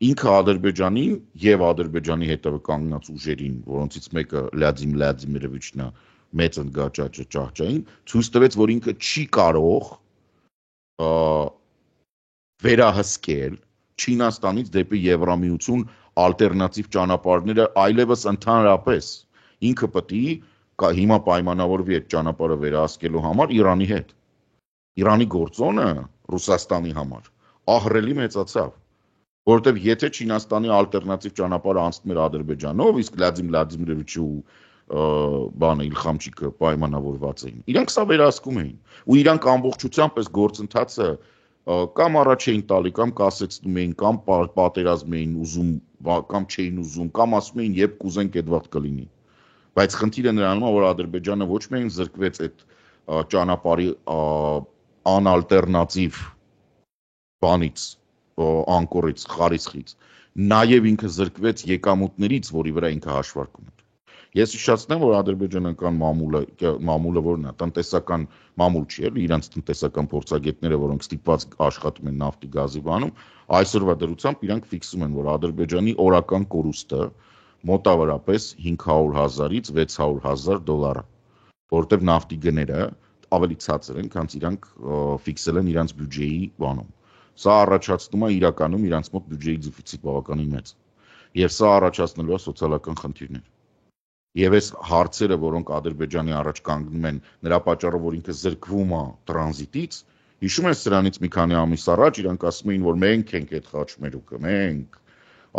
ինքը Ադրբեջանի եւ Ադրբեջանի հետևը կանգնած ուժերին, որոնցից մեկը Վլադիմիր Վլադիմիրովիչն է, մեծ ընկճաճը ճահճային, ցույց տվեց, որ ինքը չի կարող վերահսկել Չինաստանից դեպի Եվրամիություն ալտերնատիվ ճանապարհները այլևս ընդհանրապես ինքը պետք է հիմա պայմանավորվի այդ ճանապարհը վերահսկելու համար Իրանի հետ։ Իրանի գործոնը Ռուսաստանի համար ահռելի մեծացավ, որովհետև եթե Չինաստանի ալտերնատիվ ճանապարհը անցնում էր Ադրբեջանով, իսկ Վլադիմիր Վլադիմիրովիչը բանը Իլխամչիկը պայմանավորված էին։ Իրանք սա վերահսկում էին, ու իրանք ամբողջությամբ այս գործընթացը կամ առաջ էին տալի, կամ կասեցնում էին, կամ պատերազմ էին ուզում, կամ չէին ուզում, կամ ասում էին, երբ կուզենք այդ վաղ կլինի։ Բայց խնդիրը նրանում է, որ Ադրբեջանը ոչ միայն զրկվեց այդ ճանապարհի անալտերնատիվ բանից, անկորից, խարիսխից, նաև ինքը զրկվեց եկամուտներից, որի վրա ինքը հաշվարկում էր։ Ես հիշեցնեմ, որ ադրբեջանական մամուլը որն է, տնտեսական մամուլ չի, էլի, իրանց տնտեսական փորձագետները, որոնք ստիպված աշխատում են նավթի գազի բանում, այսօրվա դրությամբ իրանք ֆիքսում են, որ Ադրբեջանի օրական կորուստը մոտավորապես 500,000-ից 600,000 դոլար է, որովհետև նավթի գները ավելի ցածր են, քան իրանք ֆիքսել են իրանց բյուջեի բանում։ Սա առաջացնում է իրականում իրանց մոտ բյուջեի դեֆիցիտ բավականին մեծ։ Եվ սա առաջացնելու է սոցիալական խնդիրներ։ Եվ այս հարցերը, որոնք Ադրբեջանի առաջ կանգնում են, նրա պատճառով, որ ինքը զրկվում է տրանզիտից, հիշում ես սրանից մի քանի ամիս առաջ իրանք ասում էին, որ մենք ենք այդ խաչմերուկը, մենք։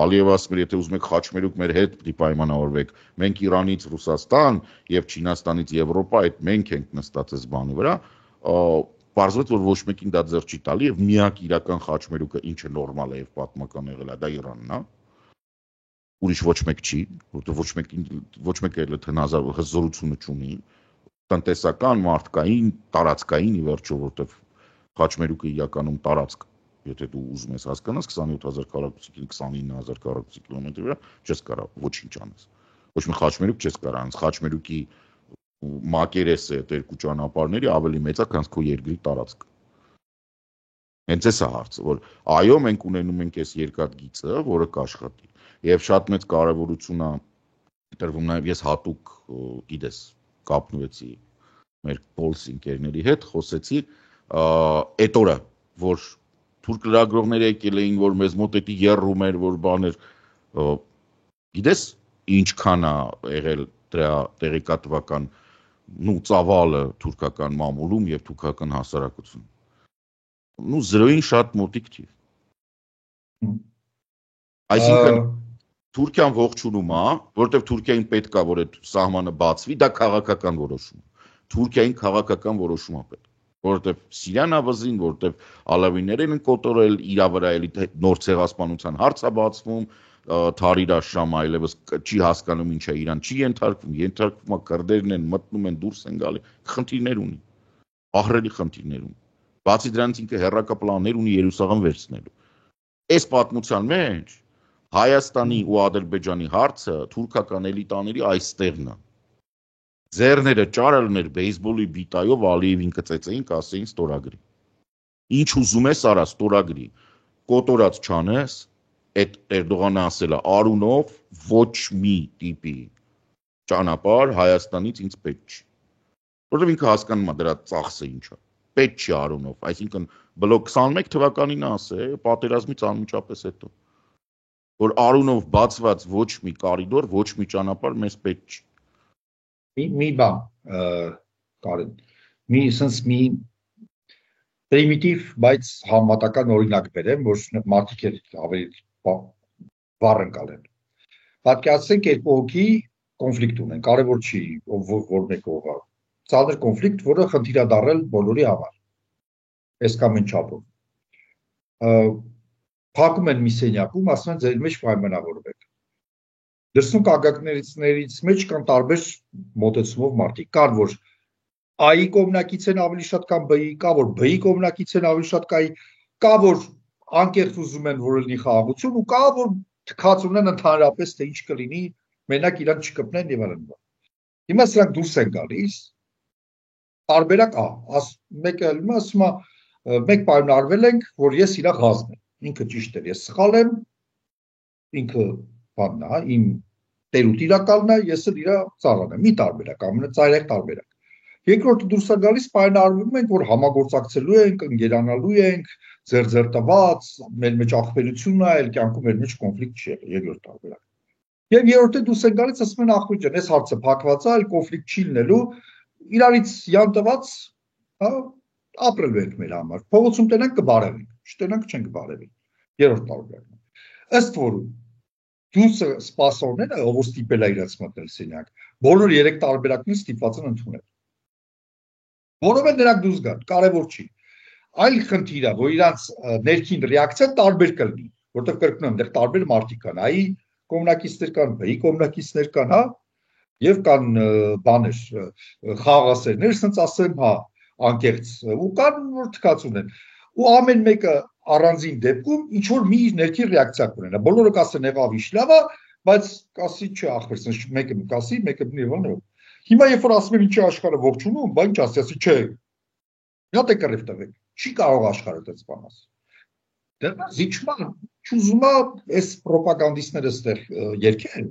Ալիևը ասում էր, եթե ուզում եք խաչմերուկ մեր հետ պիտի պայմանավորվեք, մենք Իրանից Ռուսաստան եւ Չինաստանից Եվրոպա, այդ մենք ենք նստած այս բանի վրա, պարզվեց, որ ոչ մեկին դա ձեռ չի տալի եւ միակ իրական խաչմերուկը, ինչը նորմալ է եւ պատմական եղել է, դա Իրանն է։ Ուրիշ ոչ մեկ չի, որովհետև ոչ մեկը էլ հզորությունը չունի, տնտեսական, մարդկային, տարածքային ի վերջո, որովհետև խաչմերուկը իրականում տարածք, եթե դու ուզում ես հասկանաս 27,000 քառակուսի, 29,000 քառակուսի կիլոմետրի վրա, չես կարող ոչինչ անես։ Ոչ մի խաչմերուկ չես կարող անես, խաչմերուկի մակերեսը այդ երկու ճանապարհների ավելի մեծ է, քան քո երկրի տարածքը։ Հենց էս է հարցը, որ այո, մենք ունենում ենք այս երկաթգիծը, որը կաշխատի։ Եվ շատ մեծ կարևորություն է տրվում նաև ես հատուկ գիտես կապնվեցի մեր պոլսի ընկերների հետ, խոսեցի այդ օրը, որ թուրք լրագրողները եկել էին, որ մեզ մոտ էդի երռում էր, որ բաներ գիտես ինչքան է եղել դրա տեղեկատվական ծավալը թուրքական մամուլում եւ թուրքական հասարակությունում։ 0-ին շատ մոտիկ չի։ Այսինքն Թուրքիան ողջունում է, որովհետև Թուրքիային պետք է, որ այդ սահմանը բացվի, դա քաղաքական որոշում է։ Թուրքիային քաղաքական որոշում է պետք, որովհետև Սիրիան ավազին, որովհետև ալավիներն են կոտորել, իրա վրա էլի նոր ցեղասպանության հարց է բացվում, Թարիր աշամ այլևս չի հասկանում ինչ է Իրան չի ենթարկվում է քրդերն են մտնում են դուրս են գալի, խնդիրներ ունի, ահռելի խնդիրներ ունի։ Բացի դրանից ինքը հերրակապլաններ ունի Երուսաղեմ վերցնելու։ Այս պատմության մեջ Հայաստանի ու Ադրբեջանի հարցը թուրքական էլիտաների այստեղն է։ Ձեռները ճարելն էր բեյսբոլի բիտայով Ալիևին կծեցեին, կասեին ստորագրի։ Ինչ ուզում ես արա ստորագրի։ Կոտորած չանես, այդ Էրդողանը ասել է Արունով ոչ մի տիպի ճանապարհ Հայաստանից ինձ պետք չի։ Որովհետև ինքը հասկանում է դրա ծախսը ինչ է։ Պետք չի Արունով, այսինքն բլոկ 21 թվականին ասե, պատերազմից անմիջապես հետո որ Արունով բացված ոչ մի կորիդոր, ոչ մի ճանապարհ մեզ պետք չի։ Մի բան, Կարեն, մի պրիմիտիվ, բայց համատական օրինակ բերեմ, որ մարդիկ ավելի բառ ընկալեն։ Պատկերացրեք երկու հոգի կոնֆլիկտ ունեն, կարևոր չի որ մեկը ողա։ Ծանր կոնֆլիկտ, որը խնդիր է դառել բոլորի համար։ Այս կամ այն չափով։ Փակում են մի սենյակում, ասում են ձեր մեջ պայմանավորվեք։ Դրսում կարգակներից մեջ կան տարբեր մոտեցումով մարդիկ։ Կար որ A-ի կողմնակից են ավելի շատ կան B-ի, կա որ B-ի կողմնակից են ավելի շատ կա որ անկեղծ ուզում են որ լինի խաղաղություն ու կա որ թքած ունեն ընդհանրապես թե ինչ կլինի, մենակ իրանք չկպնեն եւ այլն։ Հիմա սրանք դուրս են գալիս։ Տարբերակ մեկը ասում է մենք պայմանավորվել ենք, որ ես իրա ղազն եմ։ Ինքը ճիշտ է, ես սխալ եմ, ինքը բանն է, իմ տերուտ իրակալն է, ես էլ իր ծառան եմ, մի տարբերակ, ամենածայրահեղ տարբերակ։ Երկրորդը դուրս է գալիս, պայմանավորվում ենք, որ համագործակցելու ենք, ընկերանալու ենք, ձեր տված, մեր մեջ աղբերություն է, այլ կյանքում մեր մեջ կոնֆլիկտ չի եղել, երկրորդ տարբերակ։ Եվ երրորդը դուրս են գալիս, ասում են ախպեր ջան, այս հարցը փակված է, այլ կոնֆլիկտ չի լինելու, իրարից յան տված, հա, ապրելու ենք մեր համար։ Փողոցում տենանք կբարևենք, չտենանք չենք կբարևի։ Երրորդ տարբերակն։ Ըստ որում դուսը սպասողները, ով ստիպել է իրաց մտնել սենյակ, բոլոր երեք տարբերակներն ստիպված են ընդունել։ Որով են նրանք դուրս գան, կարևոր չի։ Այլ խնդիրը, որ իրանց ներքին ռեակցիան տարբեր կլինի, որտեղ կրկնում եմ, դեռ տարբեր մարդիկ կան, այ կոմունակիստներ կան, բի կոմունակիստներ կան, հա, եւ կան բաներ, խաղաղասերներ, ասենց ասեմ, հա, անկեղծ, ու կան որ թքած ունեն։ Ու ամեն մեկը առանձին դեպքում ինչ որ մի ներքին ռեակցիա կունենա։ Բոլորը կասեն եղավ իշ լավ է, բայց կասի չէ, ախր, ասես մեկը կասի, մեկը բնի։ Հիմա երբ որ ասում են ինչի աշխարհը ողջունում, բան չասի, չէ։ Նա դե կռիվ տվեք։ Չի կարող աշխարհը դες բան ասել։ Դեռ զիջման չուզում է այս ռոպագանդիստները այստեղ երկեն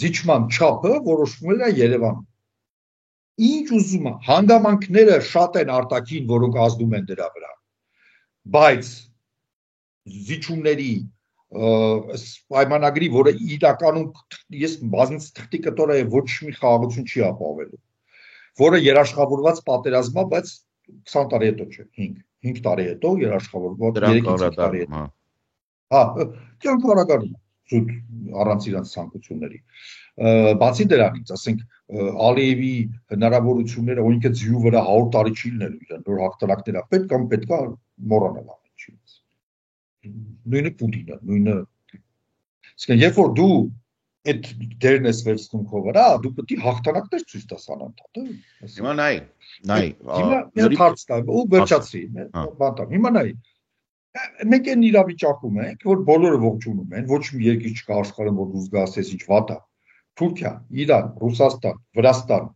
զիջման չափը որոշվում է Երևանում։ Ինչ ուզում է, հանգամանքները շատ են արտաքին, որոնք ազդում են դրա վրա։ Բայց զիջումների պայմանագրի, որը իրականում ես բազմից թղթի կտոր է ոչ մի խաղաղություն չի ապահովելու, որը երաշխավորված պատերազմ է, բայց 20 տարի հետո չէ, 5 տարի հետո երաշխավորված 3-5 տարի հետո։ Հա, կյանք հարագարում զուտ առանց իրանց ցանկությունների։ Բացի դրանից, ասենք Ալիևի հնարավորությունները, ու ինքը ձյու վրա 100 տարի չի լինելու իրեն, որ հաղթանակներ պետք է մոռանալ ամենից։ Նույնը Պուտինը, նույնը։ Իսկ երբ որ դու այդ դերն ես վերցնում քո վրա, դու պետք է հաղթանակներ ցույց տաս անընդհատ։ Հիմա նայ, հիմա հարց տա, ու վերջացրի, բանտամ։ Հիմա նայ, մենք այն իրավիճակում ենք, որ բոլորը ողջունում են, ոչ մի երկիր չկա աշխարհում, որ դուրս գա ասես ինչ վատ է։ Թուրքիա, Իրան, Ռուսաստան, Վրաստան,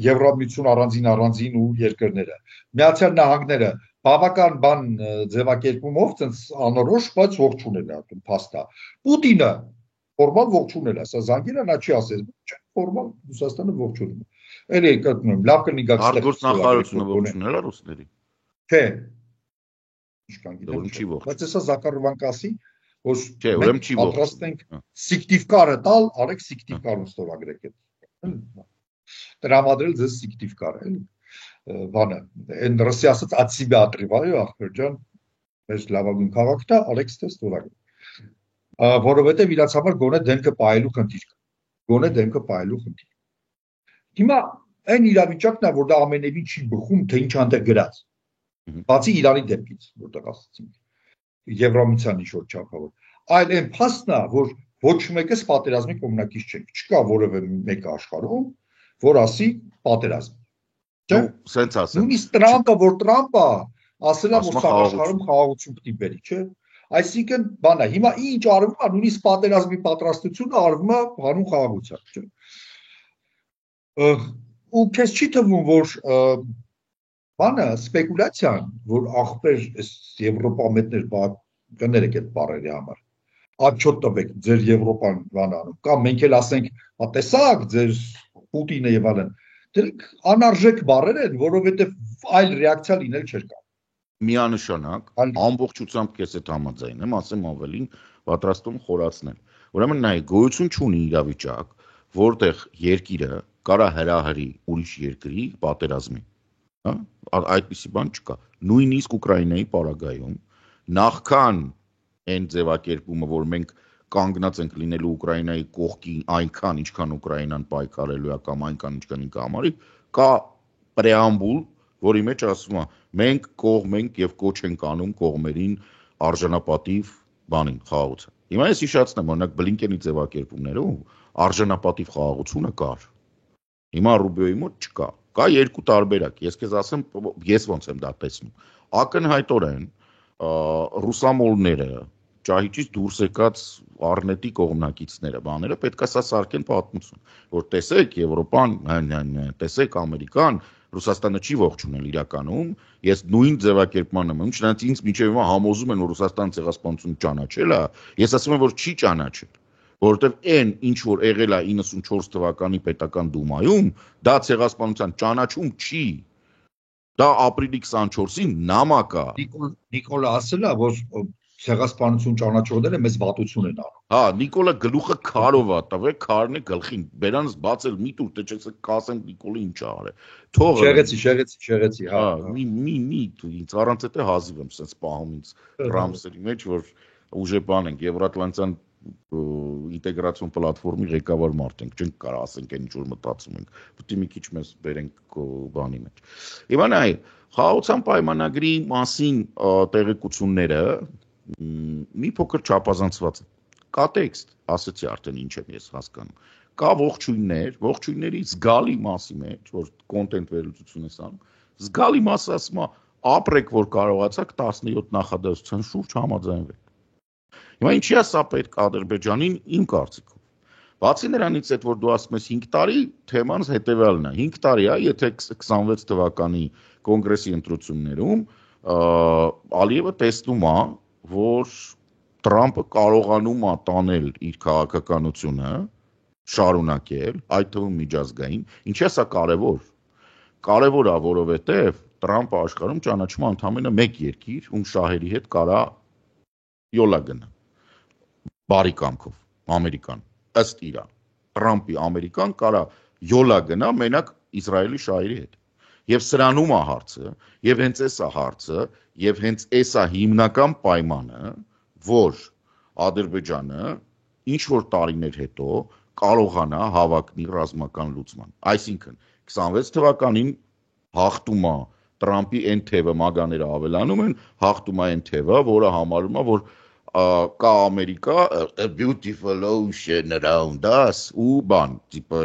Եվրամիություն առանձին ու երկրները, Միացյալ Նահանգները բավական բան ձևակերպումով ցենց անորոշ, բայց ողջունել է ատում փաստա։ Պուտինը ֆորմալ ողջունել է, սա զանգելա նա չի ասել, չէ, ֆորմալ Ռուսաստանը ողջունում է։ Էլի կրկնում, լավ կնի գաք արտգործնախարարությունը ողջունել է ռուսների։ Չէ։ Ինչքան գիտեմ։ Բայց հեսա Զակարովան կասի, որ չէ, ուրեմն չի պատրաստ ենք սիկտիվկարը տալ, արեք սիկտիվկարը ստորագրեք։ Տրամադրել ձեզ սիկտիվկարը, էլի։ Բանը, այն ռուսի ասած ացիբե ատրիվայո ախպեր ջան, մեզ լավագույն քաղաքն է, արեք ստե ստորագրեք։ Որովհետև իրաց համար գոնե դեմքը պահելու խնդիր կա։ Գոնե դեմքը պահելու խնդիր։ Հիմա այն իրավիճակն է, որ դա ամենևին չի բխում, թե ինչ անտեղ գրած։ Բացի Իրանի դեպքից, որտեղ ասացինք, Եվրամիության ինչ-որ չափավոր, այլ այն փաստն է, որ ոչ մեկս պատերազմի կողմնակից չենք։ Չկա որևէ մեկը աշխարհում, որ ասի պատերազմ։ Չէ՞։ Սենց ասեմ։ Նույնիսկ Տրամպը, որ Տրամպը ասել է, որ աշխարհում խաղաղություն պետք է բերի, չէ՞։ Այսինքն, բան է, հիմա ինչ արվում է, նույնիսկ պատերազմի պատրաստությունը արվում է հանուն խաղաղության, չէ՞։ Ու քեզ չի թվում, որ բանը սպեկուլյացիան, որ ախպեր Եվրոպամետներ կներեք այդ բառերի համար։ Աչոտ տվեք ձեր Եվրոպան բանանում, կամ մենք էլ ասենք, տեսակ ձեր Պուտինը եւ այլն։ Դրանք անարժեք բառեր են, որովհետեւ այլ ռեակցիա լինել չէր կարող։ Միանշանակ, ամբողջությամբ քեզ հետ համաձայն եմ, ասեմ ավելին, պատրաստում խորացնել։ Ուրեմն նայ, գոյություն չունի իրավիճակ, որտեղ երկիրը կարա հրահրի ուրիշ երկրի պատերազմի։ Հա, այդպիսի բան չկա։ Նույնիսկ Ուկրաինայի պարագայում նախքան այն ձևակերպումը, որ մենք կանգնած ենք լինելու Ուկրաինայի կողքին այնքան, ինչքան Ուկրաինան պայքարելու է կամ այնքան, ինչքան ինքը համարի, կա պրեամբուլ, որի մեջ ասում է, մենք կողմ ենք եւ կոչ ենք անում կողմերին արժանապատիվ բանին, խաղաղության։ Հիմա ես հիշացնեմ, օրինակ Բլինկենի ձևակերպումներում արժանապատիվ խաղաղությունը կար։ Հիմա Ռուբիոյի մոտ չկա։ Կա երկու տարբերակ։ Ես քեզ ասեմ, ես ոնց եմ դա տեսնում։ Ակնհայտորեն ռուսամոլները, ճահիճից դուրս եկած առնետի կողմնակիցները, բաները պետք է սա սարքեն պատմություն, որ տեսեք Եվրոպան, տեսեք Ամերիկան, Ռուսաստանը չի ողջունել իրականում, ես նույն ձևակերպման եմ, չնայած ինձ մինչև հիմա համոզում են, որ Ռուսաստան ցեղասպանությունը ճանաչել է, ես ասում եմ, որ չի ճանաչել, որովհետև այն ինչ որ եղել է 94 թվականի պետական դումայում, դա ցեղասպանության ճանաչում չի։ Դա ապրիլի 24-ին նամակ է։ Նիկոլը ասել է, որ ցեղասպանություն ճանաչողները մեծ վատություն են անում։ Հա, Նիկոլը գլուխը քարով է տվել, քարն է գլխին։ Բերանց բացել մի տուր, թե չես կասեմ Նիկոլը ինչ է արել։ Թողը։ Շեղեցի, հա։ Մի ինձ առանց էտե հազիվ եմ sense պահում ինձ ռամսերի մեջ, որ ուժե բան ենք, Եվրատլանտյան ինտեգրացիոն պլատֆորմի ղեկավար մարդ ենք, չենք կարող ասենք այն ինչ որ մտածում ենք։ Պետք է մի քիչ մեզ բերենք բանի մեջ։ Հիմա նայ, խաղաղության պայմանագրի մասին տեղեկությունները մի փոքր չափազանցված է։ Կա տեքստ, ասացի արդեն ինչ եմ ես հասկանում։ Կա ողջույններ, ողջույնների զգալի մասի մեջ, որ կոնտենտ վերլուծություն ես անում, զգալի մասը ասում է ապրեք, որ կարողացաք 17 նախադասության շուրջ համաձայնվել։ Հիմա ինչի է սա պետք Ադրբեջանին իմ կարծիքով։ Բացի նրանից, այդ որ դու ասում ես 5 տարի, թեման հետևյալն է։ 5 տարի է, եթե 26 թվականի կոնգրեսի ընտրություններում Ալիևը տեսնում է, որ Տրամպը կարողանում է տանել իր քաղաքականությունը, շարունակել, այդ թվում միջազգային, ինչի է սա կարևոր։ Կարևոր է, որովհետև Տրամպը աշխարհում ճանաչում է ընդամենը մեկ երկիր, ում շահերի հետ կարա յոլա գնա։ Բարի կամքով, Ամերիկան, ըստ իրա, Տրամպի Ամերիկան կարա յոլա գնա մենակ Իսրայելի շահերի հետ։ Եվ սրանում է հարցը, եւ հենց էսա հարցը, եւ հենց էսա հիմնական պայմանը, որ Ադրբեջանը ինչ որ տարիներ հետո կարողանա հավակնի ռազմական լուծման։ Այսինքն 26 թվականին հաղթում է Տրամպի այն թևը մագաները ավելանում են, հաղթում է այն թևը, որը համարում է, որ կա Ամերիկա, a beautiful ocean around us, ու բան, տիպը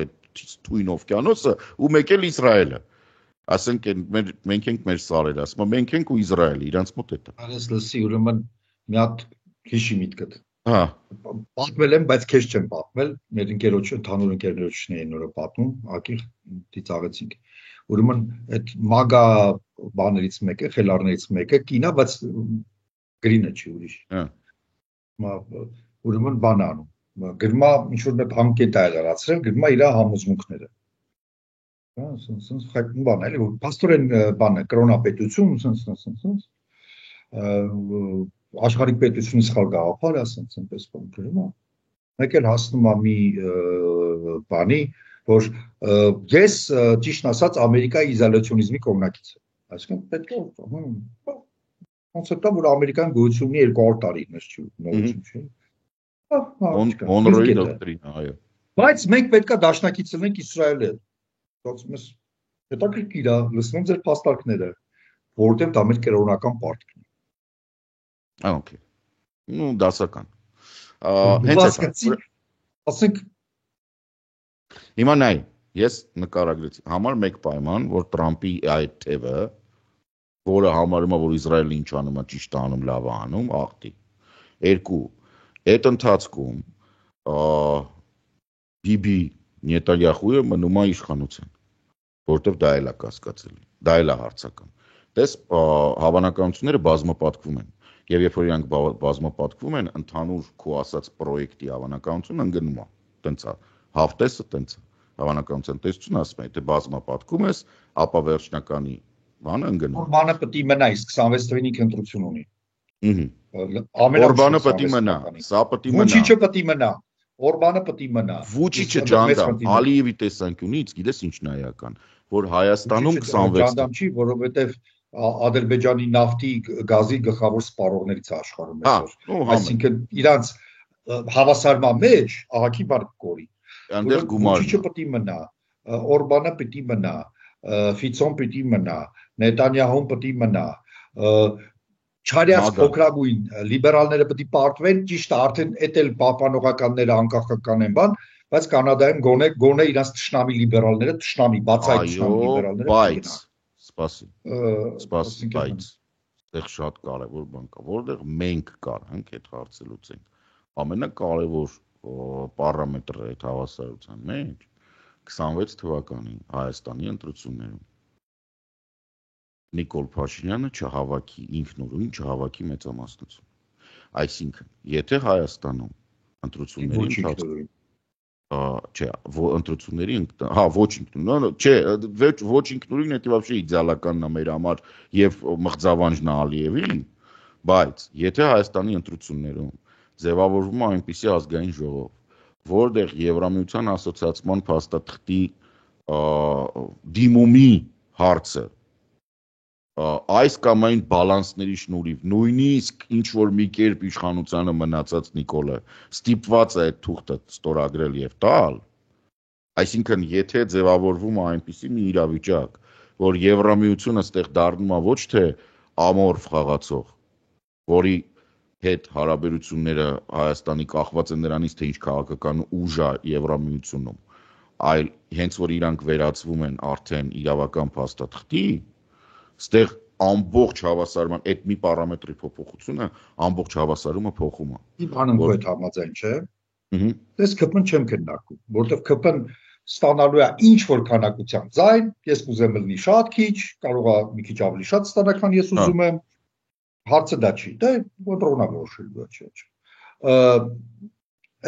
թույն օվկիանոսը, ու մեկ էլ Իսրայելը։ Ասենք մենք ենք մեր սարերը, ասում եմ մենք ենք ու Իսրայելը, իրանց մոտ է դա։ Արես լսի, ուրեմն մի հատ քիշի միտքդ։ Հա։ Պատմել եմ, բայց քեզ չեմ պատմել, մեր ընկերոջ ընդհանուր ընկերներն էին նորը պատմում, ակի դիցաղեցինք։ Ուրեմն այդ մագա բաներից մեկը, խելառներից մեկը կինա, բայց գրինը չի ուրիշ։ Հա։ Ուրեմն բան անում։ Գրմա ինչ որ մեկ անկետ է եղածրել, գրմա իր համոզմունքները։ Հա, սենց հայտնի բան էլի, որ փաստորեն բանը կրոնապետություն, սենց աշխարհիկ պետությունից խալ գաղափար է, սենց այնպես բան գրում է։ Մեկ էլ հասնում է մի բանի, որ ես ճիշտ ասած Ամերիկայի իզոլյացիոնիզմի կողմնակից եմ։ Այսինքն պետք է կոնցեպտը, որ Ամերիկան գոյություն ունի 200 տարի, մեզ չի նորություն չի։ Մոնրոյի դոկտրինա, այո։ Բայց մենք պետքա դաշնակից լինենք Իսրայելի հետ։ Դասում ես հետաքրքիր է, լսնում ձեր փաստարկները, որովհետև դա մեր կերոնական պարտքն է։ Okay։ Ну, դասական։ Հենց ասենք հիմա նայ, ես նկարագրեցի համար մեկ պայման, որ Տրամպի այդ թևը, որը համարում է, որ Իսրայելը ինչ անում է, ճիշտ անում, լավ է անում, աղտի։ Երկու, այդ ընթացքում Բիբի Նետանյախուը մնում է իշխանության, որտեղ դա էլ է կասկածելի, դա էլ է հարցական։ Տես հավանականությունները բազմապատկվում են, եւ երբ որ իրանք բազմապատկվում են, ընդհանուր քո ասած պրոյեկտի հավանականությունը ընկնում է, տենց է, հաղթեսը տենց է, հավանականության տեսությունը ասում է, եթե բազմապատկում ես, ապա վերջնականի բանը ընկնում է։ Օրբանը պետք է մնա, իսկ 26 թվականին ընտրություն ունի։ Օրբանը պետք է մնա, սա պետք է մնա։ Վուչիչը պետք է մնա։ Օրբանը պետք է մնա։ Վուչիչը ջանդամ, Ալիևի տեսանկյունից, գիտես ինչն է էական, որ Հայաստանում 26 ջանդամ չի, որովհետև Ադրբեջանի նավթի գազի գլխավոր սպառողներից է աշխարհում այսօր։ Այսինքն իրանց հավասարման մեջ ահագին բար կորի։ Այնտեղ գումարն Վուչիչը պետք է մնա, Օրբանը պետք է մնա, Ֆիցոն պետք է մնա, Նետանյահուն պետք է մնա, Չարյաց փոքրագույն լիբերալները պետք է պարտվեն, ճիշտ է, արդեն էդ էլ պահպանողականները անկախական են բան, բայց Կանադայում գոնե իրանց թշնամի լիբերալները, թշնամի բացայ թշնամի լիբերալները բայց սպասի, բայց այդտեղ շատ կարևոր բան կա, որտեղ մենք կարանք այդ հարցը լուծենք։ Ամենակարևոր պարամետրը այդ հավասարության մեջ 26 թվականին Հայաստանի ընտրություններում Նիկոլ Փաշինյանը չհավաքի ինքնուրույն չհավաքի մեծամասնություն։ Այսինքն, եթե Հայաստանում ընտրությունների ընթացքում չէ, ընտրությունների ոչ ինքնուրույն, չէ, ոչ ինքնուրույն, դա вообще իդեալականն է մեր համար եւ մղձավանջն է Ալիևին, բայց եթե Հայաստանի ընտրություններում ձևավորվում է այնպիսի ազգային ժողով, որտեղ Եվրամիության ասոցիացիան փաստաթղթի դիմումի հարցը այս կամ այն բալանսների շնորհիվ նույնիսկ ինչ որ մի կերպ իշխանությանը մնացած Նիկոլը ստիպված է այդ թուղթը ստորագրել եւ տալ, այսինքն եթե ձևավորվում է այնպիսի մի իրավիճակ, որ Եվրամիությունը ստեղ դառնում է ոչ թե ամորֆ խաղացող, որի հետ հարաբերությունները Հայաստանի կախված են նրանից, թե ինչ քաղաքական ուժ է Եվրամիությունում, այլ հենց որ իրանք վերածվում են արդեն իրավական փաստաթղթի, ստեղ ամբողջ հավասարման այդ մի պարամետրի փոփոխությունը ամբողջ հավասարումը փոխում է։ Իմ անունքով այդ համաձայն չէ։ Դες ԿՊ-ն չեմ քննարկում, որովհետև ԿՊ-ն ստանալու է ինչ որ քանակության ձայն, ես կուզեմ լինի շատ քիչ, կարող է մի քիչ ավելի շատ ստանա, քան ես ուզում եմ։ Հարցը դա չի, դա կոնտրոլնա որոշելու է, չէ։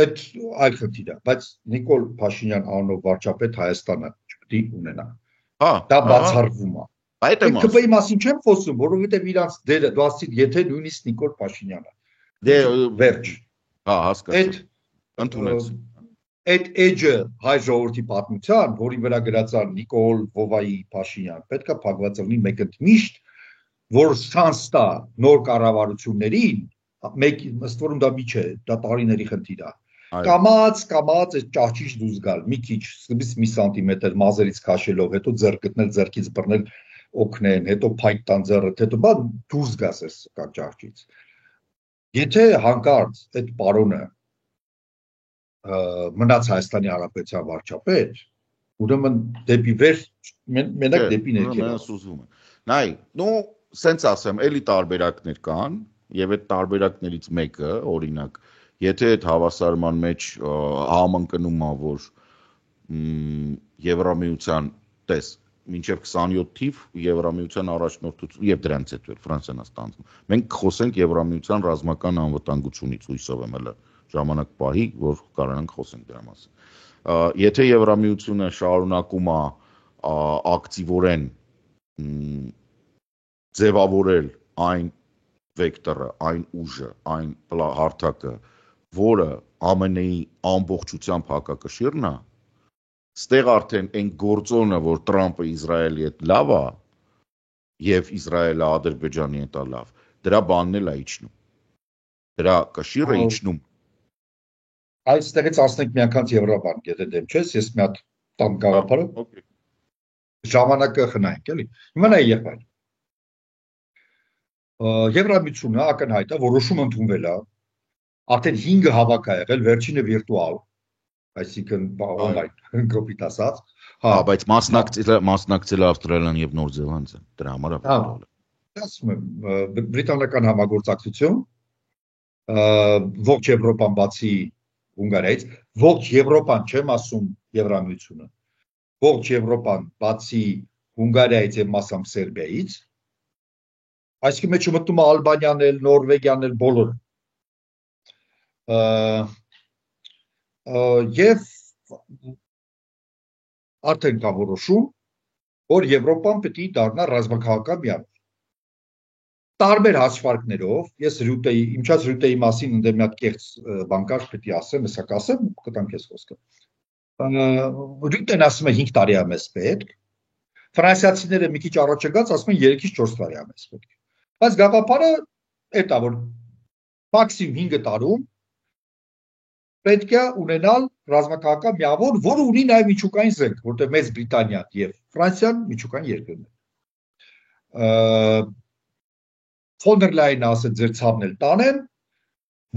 Այդ այլ խնդիր է, բայց Նիկոլ Փաշինյան անունով վարչապետ Հայաստանը չպետք է ունենա։ Դա բացառվում է։ Այդ ԿՊ-ի մասին չեմ խոսում, որովհետև իրանց դերը դու ասցիր, եթե նույնիսկ Նիկոլ Փաշինյանը։ Դե վերջ։ Հասկացա։ Ընդունեց։ Այդ էջը հայ ժողովրդի պատմության, որի վրա գրած է Նիկոլ Վովայի Փաշինյան, պետք է փակված լինի մեկ ընդմիշտ, որ շանս տա նոր կառավարություններին, մեկ ըստ որում դա մի չէ, դա տարիների խնդիր է։ Կամած այդ ճահճիճ դուրս գալ, մի քիչ, սկզբից մի սանտիմետր մազերից քաշելով, հետո ձեռ գտնել, ձեռքից բռնել, օգնեն, հետո փայտ տան ձեռդ, հետո բա դուրս գաս այս ճահճից։ Եթե հանկարծ այդ պարոնը մնաց Հայաստանի Հանրապետության վարչապետ, ուրեմն դեպի վեր մենակ դեպի ներքև։ Նայ, սենց ասեմ, էլի տարբերակներ կան, եւ այդ տարբերակներից մեկը, օրինակ, եթե այդ հավասարման մեջ համընկնում է, որ Եվրամիության տես մինչև 27 թիվ Եվրամիության առաջնորդություն եւ դրանից հետո Ֆրանսիան է ստանձնում։ Մենք խոսենք Եվրամիության ռազմական անվտանգությունից, հույսով եմ հələ ժամանակ պահի, որ կարողանանք խոսենք դրա մասին։ Եթե Եվրամիությունը շարունակում է ակտիվորեն ձևավորել այն վեկտորը, այն ուժը, այն հարթակը, որը ԱՄՆ-ի ամբողջությամբ հակակշիռն է, ստեղ արդեն այն գործոնը, որ Տրամպը Իսրայելի հետ լավ է, եւ Իսրայելը Ադրբեջանի հետ է լավ, դրա բանն էլ է իջնում։ Դրա կշիռը իջնում։ Այստեղից ասենք մի անգամ Եվրոպան, եթե դեմ չես, ես մի հատ տան գաղափարը։ Okay. Ժամանակը խնայենք, էլի։ Հիմա նա եղբայր։ Եվրամիությունը ակնհայտ է, որոշում ընդունվել է, արդեն 5 հավաք է եղել, վերջինը վիրտուալ, այսինքն օնլայն, կոպիտ ասած։ Բայց մասնակցել է Ավստրալիան եւ Նոր Զելանդիան, դրա համար է վիրտուալ։ Ասում եմ, բրիտանական համագործակցություն, ողջ Եվրոպան բացի Հունգարիայից, ողջ Եվրոպան չեմ ասում Եվրամիությունը, ողջ Եվրոպան բացի Հունգարիայից եւ մասամբ Սերբիայից, այսինքն մեջ մտնում է Ալբանիան էլ, Նորվեգիան էլ, բոլորը։ Եվ արդեն կա որոշում, որ Եվրոպան պետք է դառնա ռազմաքաղաքական միավոր։ Տարբեր հաշվարկներով, ես իմչած Ռյուտեի մասին ընդ մի հատ կեղծ բան կար, պետք է ասեմ, հեսա կասեմ, կտանք ես խոսքը։ Ռյուտեն ասում է 5 տարի է մեզ պետք, ֆրանսիացիները մի քիչ առաջ եկած ասում են 3-ից 4 տարի է մեզ պետք։ Բայց գաղափարը այդ է, որ մաքսիմում 5 տարում պետք է ունենալ ռազմաքաղաքական միավոր, որը ունի նաև միջուկային զենք, որտեղ Մեծ Բրիտանիան եւ Ֆրանսիան միջուկային երկրներ են։ Ֆոն դեր Լայենը ասել ձեր ցավն էլ տանեն,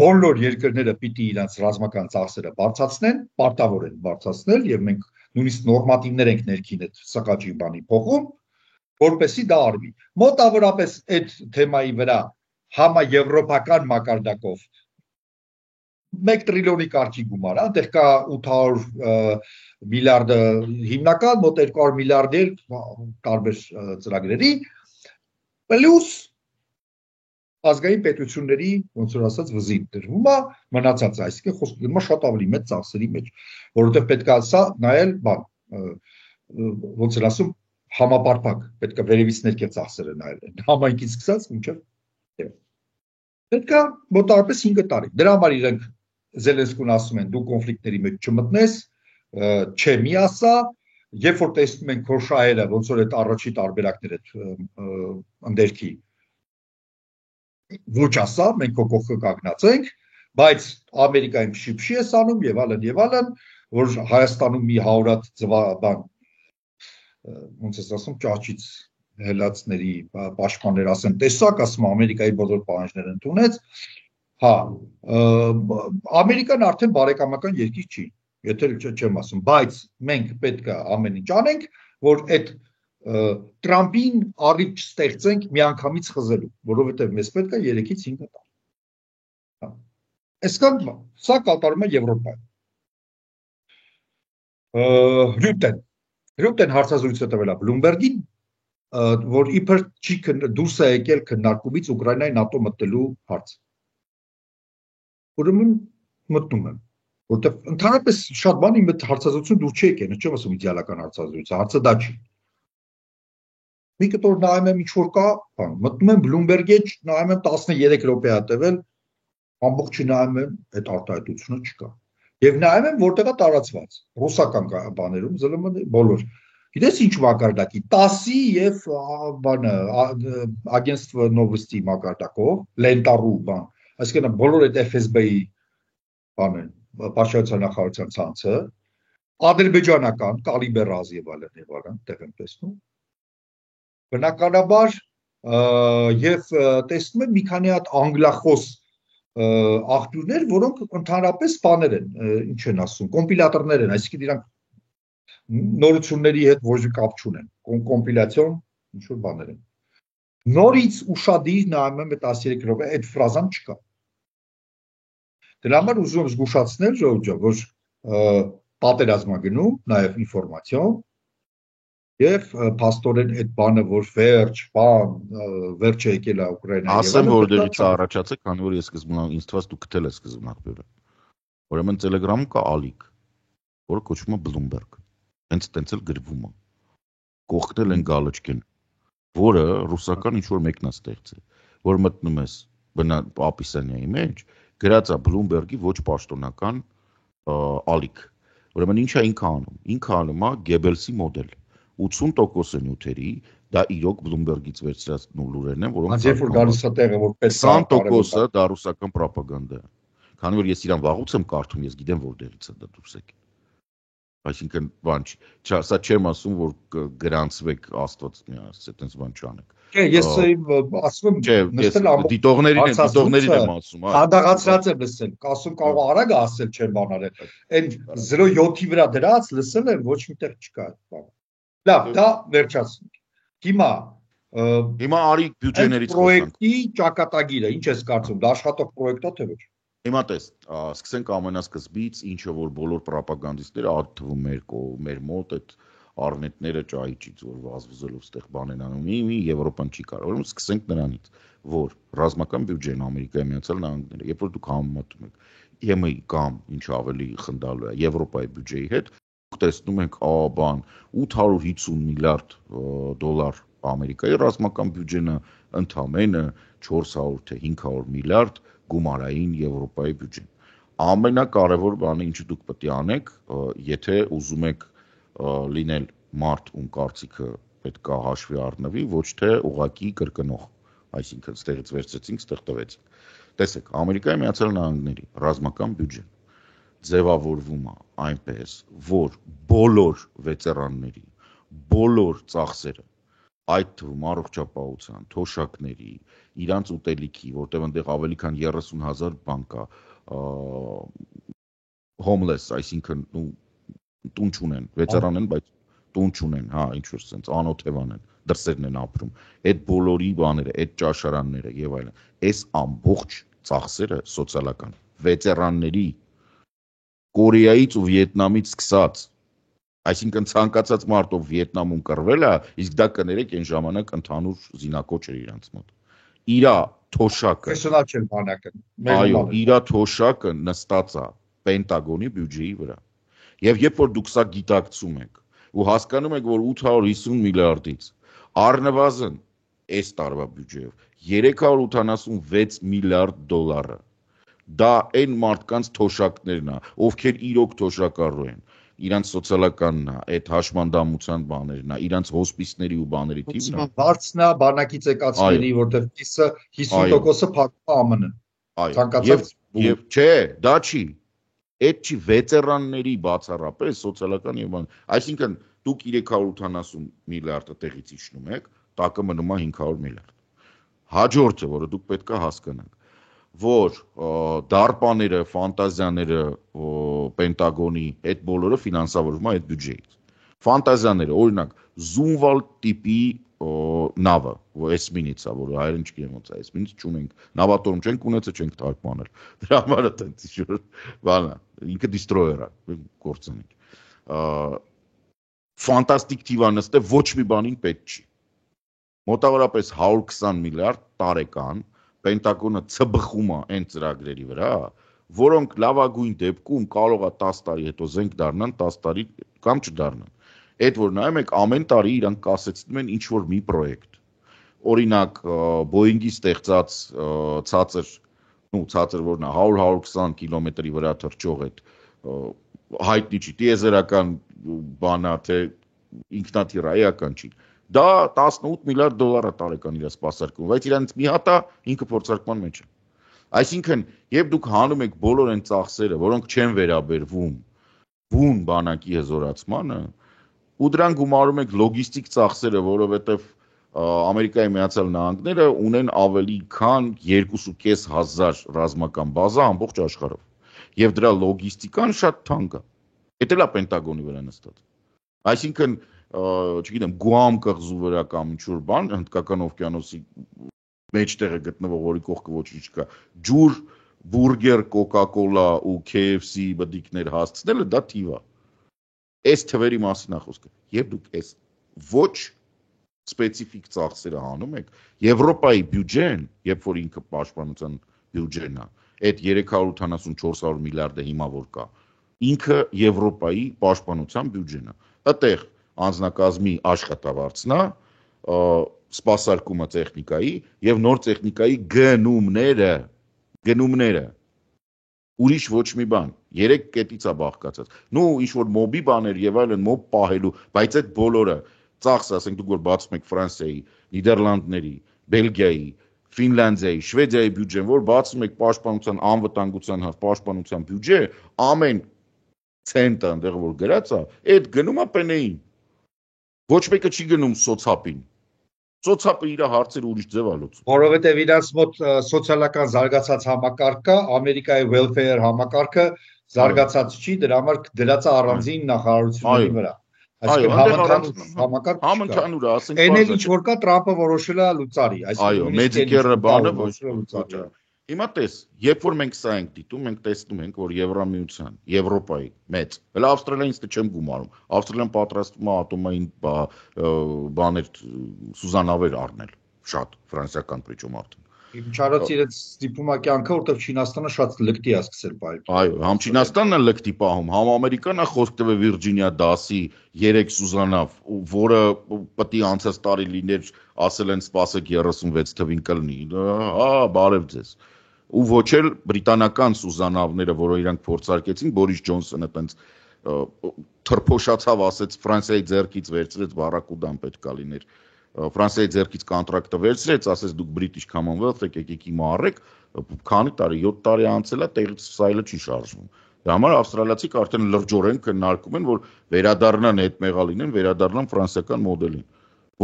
բոլոր երկրները պիտի իրենց ռազմական ծախսերը բարձրացնեն, պարտավոր են բարձրացնել եւ մենք նույնիսկ նորմատիվներ ենք ներքին այդ սակաճի բանի փոխում, որպեսզի դա արվի։ Մոտավորապես այդ թեմայի վրա համաեվրոպական մակարդակով 1 տրիլիոնի կարգի գումար, այնտեղ կա 800 միլիարդը հիմնական, մոտ 200 միլիարդեր տարբեր ծրագրերի, Պլյուս ազգային պետությունների, ոնց որ ասած, վզին դրվում է մնացածը, այսինքն խոսքը գնում է շատ ավելի մեծ ծախսերի մեջ, որովհետև պետք է սա նայել, ոնց որ ասում, համապարփակ, պետք է վերևից ներքև ծախսերը նայել, համայնքից սկսած մինչև պետք է մոտավորապես 5 տարի։ Դրա համար իրենք Զելենսկուն ասում են, դու կոնֆլիկտների մեջ չմտնես, չէ մի ասա, երբ որ տեսնում ենք քո շահերը, ոնց որ այդ առաջի տարբերակները ընդերքի ոչ ասա, մենք քո կողքը կանգնացենք, բայց Ամերիկայում փշի է անում եւ այլն, որ Հայաստանում մի 100 բան ոնց է ասում, ճաճից հելացների պաշտպաններ ասեն, տեսակ, ասում Ամերիկայի բոլոր պահանջները ընդունեց, հա, Ամերիկան արդեն բարեկամական երկիր չի, եթե չեմ ասում, բայց մենք պետք է ամեն ինչ անենք, որ այդ Տրամպին առիթ ստեղծենք միանգամից խզելու, որովհետև մեզ պետք է 3-ից 5 տարի։ Այսքան սա կատարում է Եվրոպայում։ Ռյուտեն հարցազրույցը տվել է Բլումբերգին, որ իբր չի դուրս է եկել քննարկումից Ուկրաինայի ՆԱՏՕ մտնելու հարց։ Ուրեմն մտնում եմ, որտեղ ընդհանրապես շատ բան իմ հարցազրույցում դուր չի եկել, չեմ ասում իդեալական հարցազրույց, հարցը դա չի։ Մի կտոր նայում եմ ինչ որ կա, մտնում եմ Բլումբերգի, նայում եմ 13 րոպե է տևել, ամբողջը նայում եմ, այդ արտահայտությունը չկա։ Եվ նայում եմ որտեղ է տարածված, ռուսական բաներում, ԶԼՄ բոլոր։ Գիտես ինչ մակարդակի, ՏԱՍՍ-ի եւ բանը, Agentstvo Novosti մակարդակով, լենտարու բան, այսինքն բոլոր այդ FSB-ի բանը, Պաշտպանության նախարարության ցանցը, ադրբեջանական, կալիբերազ եւ այլն, տեղ եմ տեսնում։ Բնականաբար եւ տեսնում եմ մի քանի հատ անգլախոս աղբյուրներ, որոնք ընդհանրապես բաներ են, ինչ են ասում, կոմպիլյատորներ են, այսինքն իրանք նորությունների հետ ոչ կապ չունեն, կոմպիլյացիոն ինչ որ բաներ են։ Նորից ուշադիր նայում եմ այդ 13 րոպե, այդ ֆրազան չկա։ Դրա համար ուզում եմ զգուշացնել ժողովուրդ, որ պատերազմա գնում, նաև ինֆորմացիոն եւ փաստորեն այդ բանը, որ վերջ է եկել է Ուկրաինայի։ Ասեմ որտեղից է առաջացել, քանի որ ես սկզբում ինձ թվաց դու գտել ես սկզբում աղբյուրը։ Ուրեմն Telegram-ում կա ալիք, որը կոչվում է Bloomberg։ Հենց տենց էլ գրվում է։ Կողքնել են գալոչկեն, որը ռուսական ինչ որ մեկն է ստեղծել, որ մտնում ես ապիսանիայի մեջ, գրած է Bloomberg-ի ոչ պաշտոնական ալիք։ Ուրեմն ինչ է ինքը անում։ Ինքը անում է Goebbels-ի մոդել։ 80% նյութերի դա իրոք Bloomberg-ից վերցրած լուրերն են, որոնք երբ որ գալիս է տեղը, որ պետք է 20%-ը դա ռուսական ռոպագանդա է։ Քանի որ ես իրան վաղուց եմ կարդում, ես գիտեմ որտեղից է դա դուրս եկել։ Այսինքն բան չի, սա չեմ ասում, որ գրանցվեք Աստված մի ասես, այդպես բան չանեք։ Չէ, ես ասում եմ, նստել ամբողջ դիտողներին եմ ասում, հա։ Հանդաղացրած եմ լսել, ասում կարող արագ ասել չեմ բան արել։ Այն 0.7-ի վրա դրած լսել եմ, ոչ միտեղ չկա այդ բանը։ Լավ, դա վերջացնենք։ Հիմա արի բյուջեներից պրոյեկտի ճակատագիրը, ինչ ես կարծում, դա աշխատող պրոյեկտ է թե ոչ։ Հիմա տես, սկսենք ամենասկզբից, ինչը որ բոլոր ռոպագանդիստները այդ թվում մեր մոտ այդ առնետները ճայիճից, որ վազվզելով ստեղ բան են անում, մի Եվրոպան չի կարող։ Ուրեմն սկսենք նրանից, որ ռազմական բյուջեն Ամերիկայի Միացյալ Նահանգները, երբ որ դուք համեմատում եք ԵՄ-ի կամ ինչ ավելի խնդալու է Եվրոպայի բյուջեի հետ, տեսնում ենք բան 850 միլիարդ դոլար Ամերիկայի ռազմական բյուջենը ընդամենը 400 թե 500 միլիարդ գումարային Եվրոպայի բյուջեն։ Ամենակարևոր բանը, ինչը դուք պետք է անեք, եթե ուզում եք լինել մարդ, ում կարծիքը պետք է հաշվի առնվի, ոչ թե ուղղակի կրկնող, այսինքն ստեղից վերցրեցինք, ստեղ տվեցինք։ Տեսեք, Ամերիկայի Միացյալ Նահանգների ռազմական բյուջեն ձևավորվում է այնպես, որ բոլոր վետերանների, բոլոր ծախսերը, այդ թվում առողջապահության, թոշակների, իրանց ուտելիքի, որտեղ այնտեղ ավելի քան 30,000 բան կա, homeless, այսինքն տուն չունեն, վետերան են, բայց տուն չունեն, հա, ինչ որ sense, անօթևան են, դրսերն են ապրում։ Այդ բոլորի բաները, այդ ճաշարանները եւ այլն, այս ամբողջ ծախսերը սոցիալական վետերանների Կորեայից ու Վիետնամից սկսած Այսինքն ցանկացած մարդով Վիետնամում կռվել է, իսկ դա կներեք այն ժամանակ ընդհանուր զինակոչ էր իրանց մոտ։ Իրա թոշակը Պերսոնալ չէր բանակը։ Այո, իրա թոշակը նստած է Պենտագոնի բյուջեի վրա։ Եվ երբ որ դուք սա գիտակցում եք ու հասկանում եք, որ 850 միլիարդից առնվազն այս տարվա բյուջեով 386 միլիարդ դոլարը դա այն մարդկանց թոշակներն է, ովքեր իրոք թոշակառու են, իրանց սոցիալականն է, այդ հաշմանդամության բաներն է, իրանց հոսպիսների ու բաների թիվն է։ Բարձրն է բանակից եկածների, որտեղ 50%-ը փակվում է ԱՄՆ-ն։ Այո, եւ չէ, դա չի։ Այդ չի վետերանների բացառապես սոցիալական եւ բան։ Այսինքն դուք 380 միլիարդը տեղից իջնում եք, տակը մնում է 500 միլիարդ։ Հաջորդը, որը դուք պետք է հասկանաք, որ դարպաները, ֆանտազիաները, Պենտագոնի, այդ բոլորը ֆինանսավորվում է այդ բյուջեից։ Ֆանտազիաները, օրինակ, Զունվալ տիպի նավը, էսմինիցա, որը հայերեն չգիտեմ ոնց է, էսմինից չունենք, նավատորմ չենք ունեցել, չենք թարգմանել։ Դրա համար է տենց ինչ-որ բան է, ինքը դիստրոյեր է, գործընիկ։ Ֆանտաստիկ թիվ է նստել, ոչ մի բանին պետք չի։ Մոտավորապես 120 միլիարդ տարեկան Պենտագոնը ցբխում է այն ծրագրերի վրա, որոնք լավագույն դեպքում կարող է 10 տարի հետո զենք դառնան, 10 տարի կամ չդառնան։ Այդ որ նայում եք, ամեն տարի իրանք կասեցնում են ինչ-որ մի պրոյեկտ։ Օրինակ, Boeing-ի ստեղծած ցածր որն է 100-120 կիլոմետրի վրա թռչող այդ հայտնի չի, տիեզերական բանա, թե ինքնաթիռայական չի։ Դա 18 միլիարդ դոլար է տարեկան իր սպասարկում, բայց իրանից մի հատ է ինքը փորձարկման մեջ է։ Այսինքն, երբ դուք հանում եք բոլոր այն ծախսերը, որոնք չեն վերաբերվում բուն բանակի հզորացմանը, ու դրան գումարում եք լոգիստիկ ծախսերը, որովհետև Ամերիկայի Միացյալ Նահանգները ունեն ավելի քան 2,500 ռազմական բազա ամբողջ աշխարհով։ Եվ դրա լոգիստիկան շատ թանկ է։ Դա էլ է Պենտագոնի վրա նստած։ Այսինքն, չգիտեմ, Գուամ կղզու վրա կամ ինչ-որ բան, Հնդկական օվկիանոսի մեջտեղը գտնվող, որի կողքը ոչինչ չկա, ջուր, բուրգեր, կոկա-կոլա ու KFC բդիկներ հասցնելը դա թիվ է։ Այս թվերի մասին է խոսքը։ Երբ դուք այս ոչ սպეციფიկ ծախսերը հանում եք, Եվրոպայի բյուջեն, երբ որ ինքը պաշտպանության բյուջեն է, այդ 380-400 միլիարդը հիմա որ կա, ինքը Եվրոպայի պաշտպանության բյուջեն է։ Այդտեղ անձնակազմի աշխատավարձն է, սպասարկումը տեխնիկայի եւ նոր տեխնիկայի գնումները ուրիշ ոչ մի բան 3 կետից է բաղկացած նու ինչ որ մոբի բաներ եւ այլն մոբ պահելու բայց այդ բոլորը ծախսը ասենք դուք որ բացում եք Ֆրանսիայի, Նիդերլանդների, Բելգիայի, Ֆինլանդիայի, Շվեդիայի բյուջեն որ բացում եք պաշտպանության անվտանգության պաշտպանության բյուջե ամեն ցենտը այնտեղ որ գրած է այդ գնում է պենեին ոչ մեկը չի գնում սոցապին Սոցապը իր հարցերը ուրիշ ձև է լուծում։ Որովհետև իրանց մոտ սոցիալական զարգացած համակարգ կա, Ամերիկայի welfare համակարգը զարգացած չի, դրա համար դրած է առանձին նախարարությունների վրա։ Այսինքն համընդհանուր համակարգ համընդհանուր ասենք այն էլ ինչ որ կա Տրամպը որոշել է լուծարի, այսինքն Մեդիկերը բանը ոչ լուծարի։ Հիմա տես, երբ որ մենք սա ենք դիտում, մենք տեսնում ենք, որ Եվրամիության, Եվրոպայի մեծ, հələ Ավստրալիայից չեմ գումարում։ Ավստրալիան պատրաստվում է ատոմային բաներ սուզանավեր առնել, շատ ֆրանսիական պրիչոմ արդեն։ Չարոց իրենց ստիպում է կյանքը, որտեղ Չինաստանը շատ լկտի է սկսել պահել։ Այո, համ Չինաստանն է լկտի պահում, համ Ամերիկան է խոսք տվել Վիրջինիա դասի 3 սուզանավ, որը պետք է անցած տարի լիներ, ասել են սպասեք 36 թվին կլինի։ Հա, բարև ձեզ։ Ու ոչ էլ բրիտանական սուզանավները, որը իրանք փորձարկեցին, Բորիս Ջոնսոնը տենց թրփոշացավ, ասեց Ֆրանսիայի ձեռքից վերցրեց Բարակուդան պետքա լիներ։ Ֆրանսիայի ձեռքից կոնտրակտը վերցրեց, ասեց դուք British Commonwealth եք, եկեք հիմա առեք, քանի տարի, 7 տարի անցել է, տեղից սայլը չի շարժվում։ Դրա համար ավստրալիացիք արդեն լրջորեն քննարկում են, որ վերադառնան այդ մեղալին են, վերադառնան ֆրանսիական մոդելին,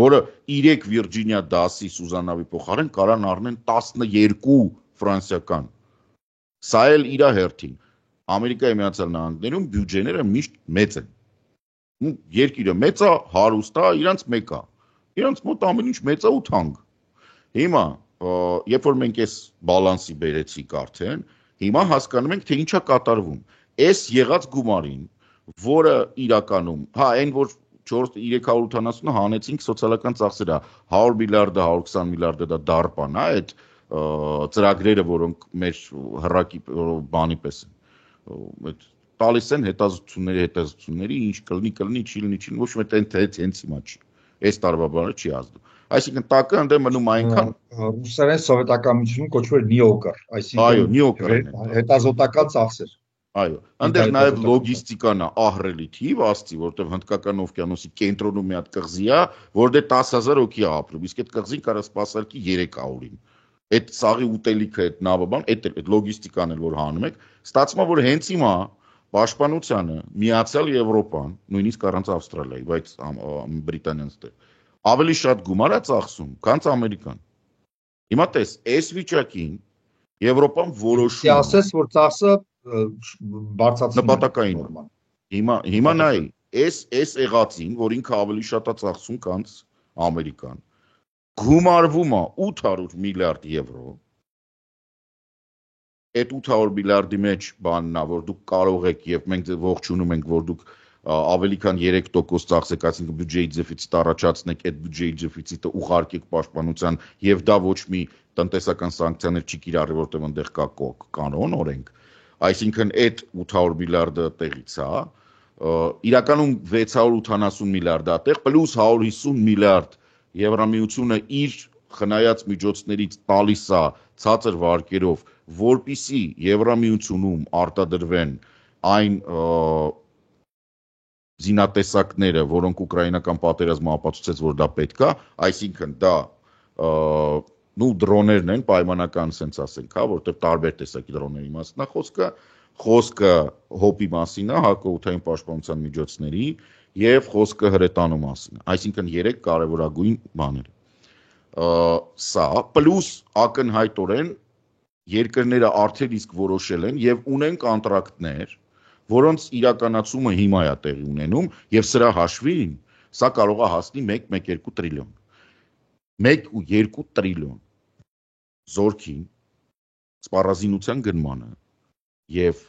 որը 3 Վիրջինիա դասի սուզանավի փոխարեն կարան առնեն 12 ֆրանսիական։ Սա էլ իր հերթին։ Ամերիկայի Միացյալ Նահանգներում բյուջեները միշտ մեծ են։ Երկիրը մեծ է, հարուստ է, իրանց մեկ է։ Իրանց մոտ ամեն ինչ մեծ է ու թանկ։ Հիմա, երբ որ մենք այս բալանսի բերեցինք արդեն, հիմա հասկանում ենք, թե ինչ է կատարվում։ Այս եղած գումարին որը իրականում, այն որ 380-ը հանեցինք սոցիալական ծախսերա, 100 միլիարդը, 120 միլիարդը դա դարպան, այդ ծրագրերը, որոնք մեր հռակի բանի պես են, այդ տալիս են հետազոտությունների, ինչ կլինի, չի լինի, ոչ մի հենց հիմա չի, այս տարվա բանը չի ազդում, այսինքն տակը ընդ է մնում այնքան ռուսերեն սովետական միջնում կոչվում է նիոկր, այսինքն հետազոտական ծախսեր Այո, այնտեղ նաև լոգիստիկան է ահռելի թիվ, ասցի, որտեղ Հնդկական օվկիանոսի կենտրոնում մի հատ կղզի է, որ դե 10,000 հոգի է ապրում, իսկ այդ կղզին կարա սպասարկի 300-ին։ Այդ սաղի ուտելիքը, այդ նավաբան, այդ լոգիստիկան էլ որ հանում եք, ստացվում է, որ հենց հիմա պաշտպանությանը Միացյալ Եվրոպան, նույնիսկ առանց Ավստրալիայի, բայց Բրիտանիան ստե, ավելի շատ գումար է ծախսում, քան Ամերիկան։ Հիմա տես, այս վիճակին Եվրոպան որոշում է։ Ասես, որ ծախսը բարձրացնում նպատակային հիմա նայ այս եղածին, որ ինքը ավելի շատ է ծախսում, քան Ամերիկան, գումարվում է 800 միլիարդ եվրո, այդ 800 միլիարդի մեջ բանն է, որ դուք կարող եք եւ մենք ողջունում ենք, որ դուք ավելի քան 3% ծախսեք, այսինքն բյուջեի դեֆիցիտ առաջացնեք, այդ բյուջեի դեֆիցիտը ուղարկեք պաշտպանության եւ դա ոչ մի տնտեսական սանկցիաներ չի կիրառի, որտեղ այնտեղ կա կանոն, օրենք, այսինքն այդ 800 միլիարդը տեղից է, իրականում 680 միլիարդ է տեղ, պլյուս 150 միլիարդ Եվրամիությունը իր խնայած միջոցներից տալիս է ցածր վարկերով, որպիսի Եվրամիությունում արտադրվեն այն զինատեսակները, որոնք ուկրաինական պատերազմը ապացուցեց, որ դա պետք է, այսինքն դա դրոներն են, պայմանական սենց ասենք, որտեղ տարբեր տեսակի դրոների մասն է խոսքը հոպի մասին է, հակաօդային պաշտպանության միջոցների եւ խոսքը հրետանու մասին է, այսինքն 3 կարևորագույն բաներ։ Սա պլյուս ակնհայտորեն երկրները արդեն իսկ որոշել են եւ ունեն կոնտրակտներ, որոնց իրականացումը հիմա է տեղի ունենում եւ սրա հաշվին սա կարող է հասնի 1.2 տրիլիոն 1.2 տրիլիոն զորքին սպառազինության գնմանը եւ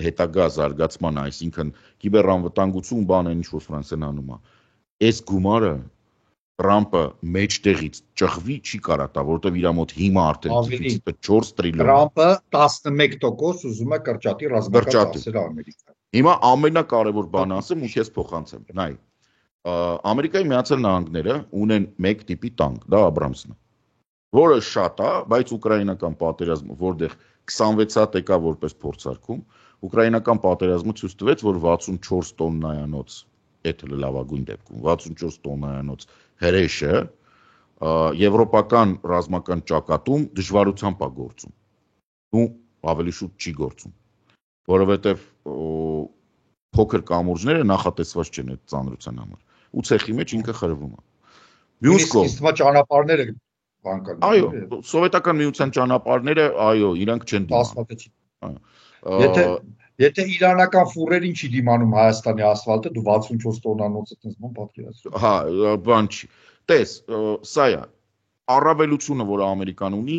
հետագա զարգացմանը, այսինքն կիբերանվտանգություն բանը ինչ որ Ֆրանսիան անում է, այս գումարը Տրամպը մեջտեղից ճղվի չի կարա տա, որտեվ իր մոտ հիմա արդեն դեֆիցիտը 4 տրիլիոն։ Տրամպը 11% ուզում է կրճատի ռազմական ծախսերը Ամերիկան։ Հիմա ամենակարևոր բանը ասեմ ու քեզ փոխանցեմ։ Նայ, Ամերիկայի Միացյալ Նահանգները ունեն մեկ տիպի տանկ, դա Աբրամսն է, որը շատ է, բայց ուկրաինական պատերազմը, որտեղ 26 հատ եկա որպես փորձարկում, ուկրաինական պատերազմը ցույց տվեց, որ 64 տոննայանոց, այդ լավագույն դեպքում 64 տոննայանոց հրեշը եվրոպական ռազմական ճակատում դժվարությամբ է գործում։ Ու ավելի շուտ չի գործում, որովհետև փոքր կամուրջները նախատեսված չեն այդ ծանրության համար։ Ու ցեխի մեջ ինքը խրվում է։ Մյուս կողմը ճանապարհները բանկան։ Այո, սովետական միության ճանապարհները, այո, իրանք չեն դիմանում։ Եթե իրանական ֆուրերին չի դիմանում Հայաստանի ասֆալտը, դու 64 տոննանոց այդպես բան պատկերացրու։ Հա, բան չի։ Տես, սա է առավելությունը, որ Ամերիկան ունի,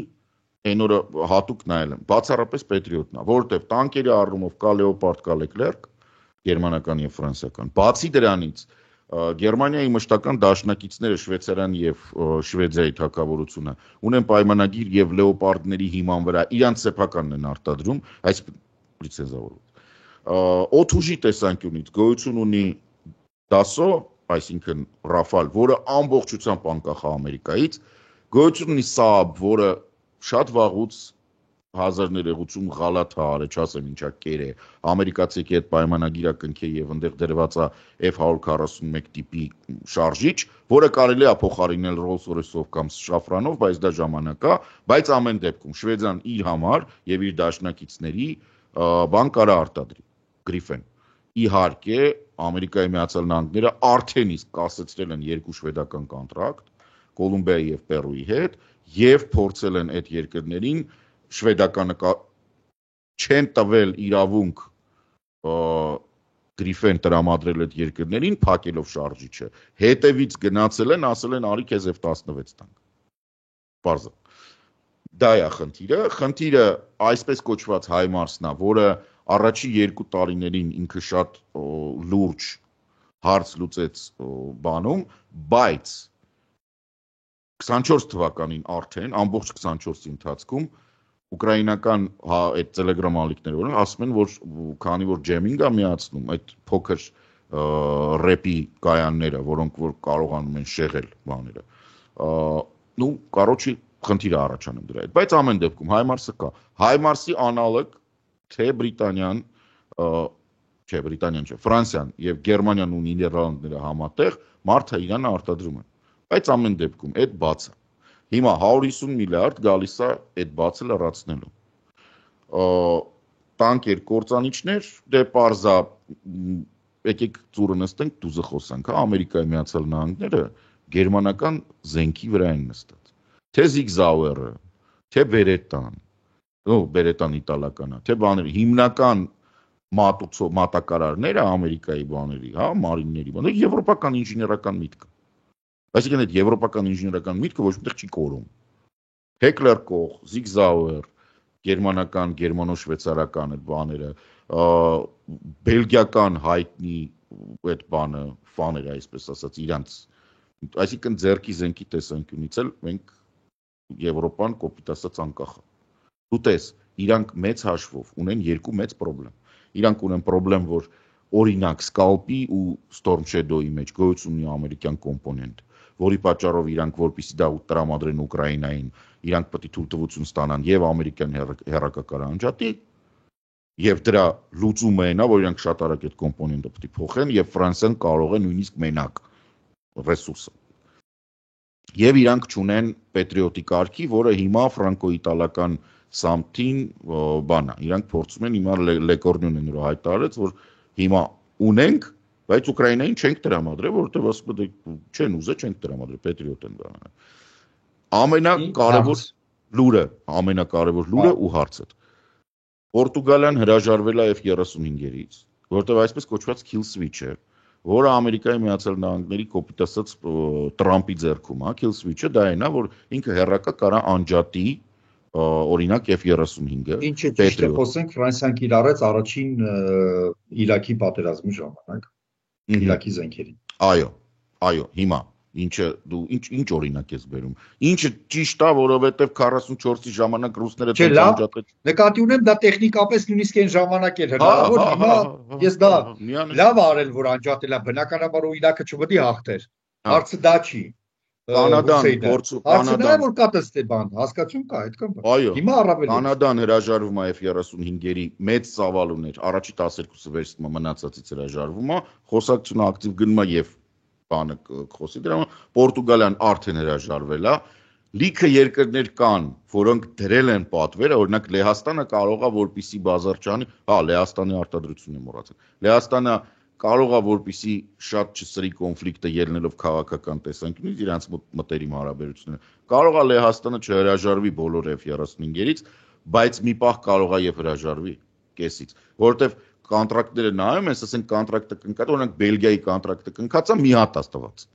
այն օրը հատուկ նայել եմ, բացառապես Պետրիոտն է, որովհետև տանկերի առումով կա Լեոպարդ, կա Լեկլերկ, գերմանական եւ ֆրանսիական։ Բացի դրանից, Գերմանիայի մշտական դաշնակիցները Շվեյցարիան եւ Շվեդիայի թագավորությունը ունեն պայմանագիր եւ Լեոպարդների հիման վրա իրանց սեփականն են արտադրում, այս լիցենզավորված։ Օթուժի տեսանկյունից գոյություն ունի Դասո, այսինքն Ռաֆալ, որը ամբողջությամբ անկախ է Ամերիկայից, գոյություն ունի Saab, որը շատ վաղուց 1000-ներեղուցում Ղալաթ է արել, չասեմ ինչա կեր է, ամերիկացիքի հետ պայմանագիր է կնքել եւ այնտեղ դրված է F141 տիպի շարժիչ, որը կարելի է փոխարինել Rolls-Royce-ով կամ շաֆրանով, բայց դա ժամանակ է, բայց ամեն դեպքում Շվեդիան իր համար եւ իր դաշնակիցների բան կարա արտադրի, Gripen։ Իհարկե, Ամերիկայի Միացյալ Նահանգները արդեն իսկ կասեցրել են 2 շվեդական կոնտրակտ Կոլումբիայի եւ Պերուի հետ եւ փորձել են այդ երկրներին շվեդականը չեն տվել իրավունք Gripen տրամադրել այդ երկրներին փակելով շարժիչը։ Հետևից գնացել են, ասել են արի քեզ F16 տանք։ Պարզը։ Դա է խնդիրը։ Խնդիրը այսպես կոչված HIMARS-ն է, որը առաջի 2 տարիներին ինքը շատ լուրջ հարց լուծեց բանում, բայց 24 թվականին արդեն ամբողջ 24-ի ընթացքում ուկրաինական այդ Telegram ալիքները որոնք ասում են, որ քանի որ ջեմինգ է միացնում այդ փոքր ռեպի կայանները, որոնք որ կարողանում են շեղել բաները, ну, короче, խնդիր է առաջանում դրա հետ, բայց ամեն դեպքում HIMARS-ը կա։ HIMARS-ի անալոգ թե Բրիտանիան, չէ, Բրիտանիան չէ, Ֆրանսիան եւ Գերմանիան ու Նիդերլանդները համատեղ մարդը իրան արտադրում են։ Բայց ամեն դեպքում այդ բացը։ Հիմա 150 միլիարդ գալիս է այդ բացը լրացնելու։ Տանկեր, կործանիչներ, դե պարզա եկեք ծուրը նստենք, դուզը խոսանք, հա, Ամերիկայի Միացյալ Նահանգները գերմանական զենքի վրա են նստած։ Թե Zig-Zauer-ը, թե Beretta-ն, Beretta-ն իտալականա, թե բաները, հիմնական մատակարարները Ամերիկայի բաների, հա, մարինների բաները, եվրոպական ինժեներական միտք։ Այսինքն այդ եվրոպական ինժեներական միտքը ոչ միտեղ չի կորում։ Heckler Koch, Zig-Zauer, գերմանական, գերմանո-շվեյցարական այդ բաները, բելգիական հայտնի այդ բանը, ֆաները, այսպես ասած, իրանց, այսինքն ձեռքի զենքի տեսանկյունից էլ մենք Եվրոպան կոպիտ ասած անկախ է։ Դու տես, իրանք մեծ հաշվով ունեն երկու մեծ պրոբլեմ։ Իրանք ունեն պրոբլեմ, որ օրինակ Scalp-ի ու Storm Shadow-ի մեջ գոյություն ունի ամերիկյան կոմպոնենտ, որի պատճառով իրանք որպեսզի դա տրամադրեն Ուկրաինային, իրանք պետք է թույլտվություն ստանան եւ ամերիկյան հեռակակար անջատի, եւ դրա լուծումը այնա, որ իրանք շատ արագ այդ կոմպոնենտը պետք է փոխեն եւ Ֆրանսիան կարող է նույնիսկ մենակ ռեսուրսը։ Եվ իրանք չունեն Patriot-ի կարգի, որը հիմա ֆրանկո-իտալական սամթին բան է։ Իրանք փորձում են հիմա Լեկորնյուն են հայտարարեց, որ հիմա ունենք, բայց Ուկրաինային չենք տրամադրել, որովհետև ասում են չեն ուզել, չենք տրամադրել Patriot են բանը։ Ամենակարևոր լուրը ու հարցը։ Պորտուգալիան հրաժարվել է F-35-երից, որովհետև այսպես կոչված kill switch է, որը Ամերիկայի Միացյալ Նահանգների կոպիտ ասած Տրամպի ձեռքում է, kill switch-ը դա այն է, որ ինքը հեռակա կարա անջատի օրինակ F-35-ը։ Ինչը ճիշտ է խոսենք, Ֆրանսիան կիրառեց առաջին Իրաքի պատերազմի ժամանակ Իրաքի զենքերին։ Այո, հիմա ինչը դու ինչ օրինակ ես բերում։ Ինչը ճիշտ է, որովհետև 44-ի ժամանակ ռուսները դեռ անջատեց։ Նկատի ունեմ, դա տեխնիկապես նույնիսկ այն ժամանակ էր հնարավոր, հիմա ես դա լավ արել, որ անջատելա, բնականաբար ու Իրաքը չպետք է հաղթեր։ Հարցը դա չի։ Կանադան որ կա տստե բան, հասկացում կա այդքան։ Հիմա առավել Կանադան հրաժարվում է F-35-երի մեծ ծավալ ուներ, առաջի 12-ը վերստում մնացածից հրաժարվում է, խոսակցությունը ակտիվ գնում է եւ բանը խոսի դրա Պորտուգալիան արդեն հրաժարվել է, լիքը երկրներ կան, որոնք դրել են պատվերը, օրինակ Լեհաստանը կարող է որպիսի բազար չանի, Լեհաստանի արտադրությունն է մոռացել։ Լեհաստանը կարող է որպիսի շատ չսրի կոնֆլիկտը ելնելով քաղաքական տեսանկյունից իրանց մտերիմ հարաբերությունները։ Կարող է Լեհաստանը չհրաժարվի բոլոր F-35-երից, բայց մի պահ կարող է եւ հրաժարվի կեսից, որովհետեւ կոնտրակտները նայում են, ասենք կոնտրակտը կնքած, օրինակ Բելգիայի կոնտրակտը կնքած է մի հատ աստված։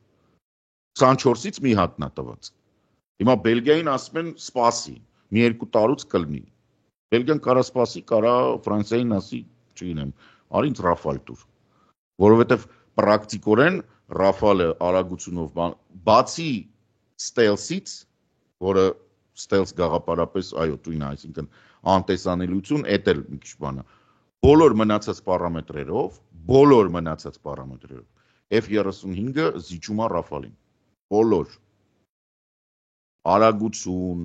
24-ից մի հատնա տված։ Հիմա Բելգիային ասում են սպասի, մի երկու տարուց կլինի։ Բելգիան կարա սպասի, կարա Ֆրանսիային ասի, չգիտեմ, արի ինձ Ռաֆալ տուր։ Որովհետև պրակտիկորեն Ռաֆալը արագությունով բացի ստելսից, որը ստելս գաղափարապես, այո, տույն է, այսինքն անտեսանելիություն, էդ էլ մի քիչ բան է։ Բոլոր մնացած պարամետրերով F-35-ը զիջում է Ռաֆալին։ Բոլոր արագություն,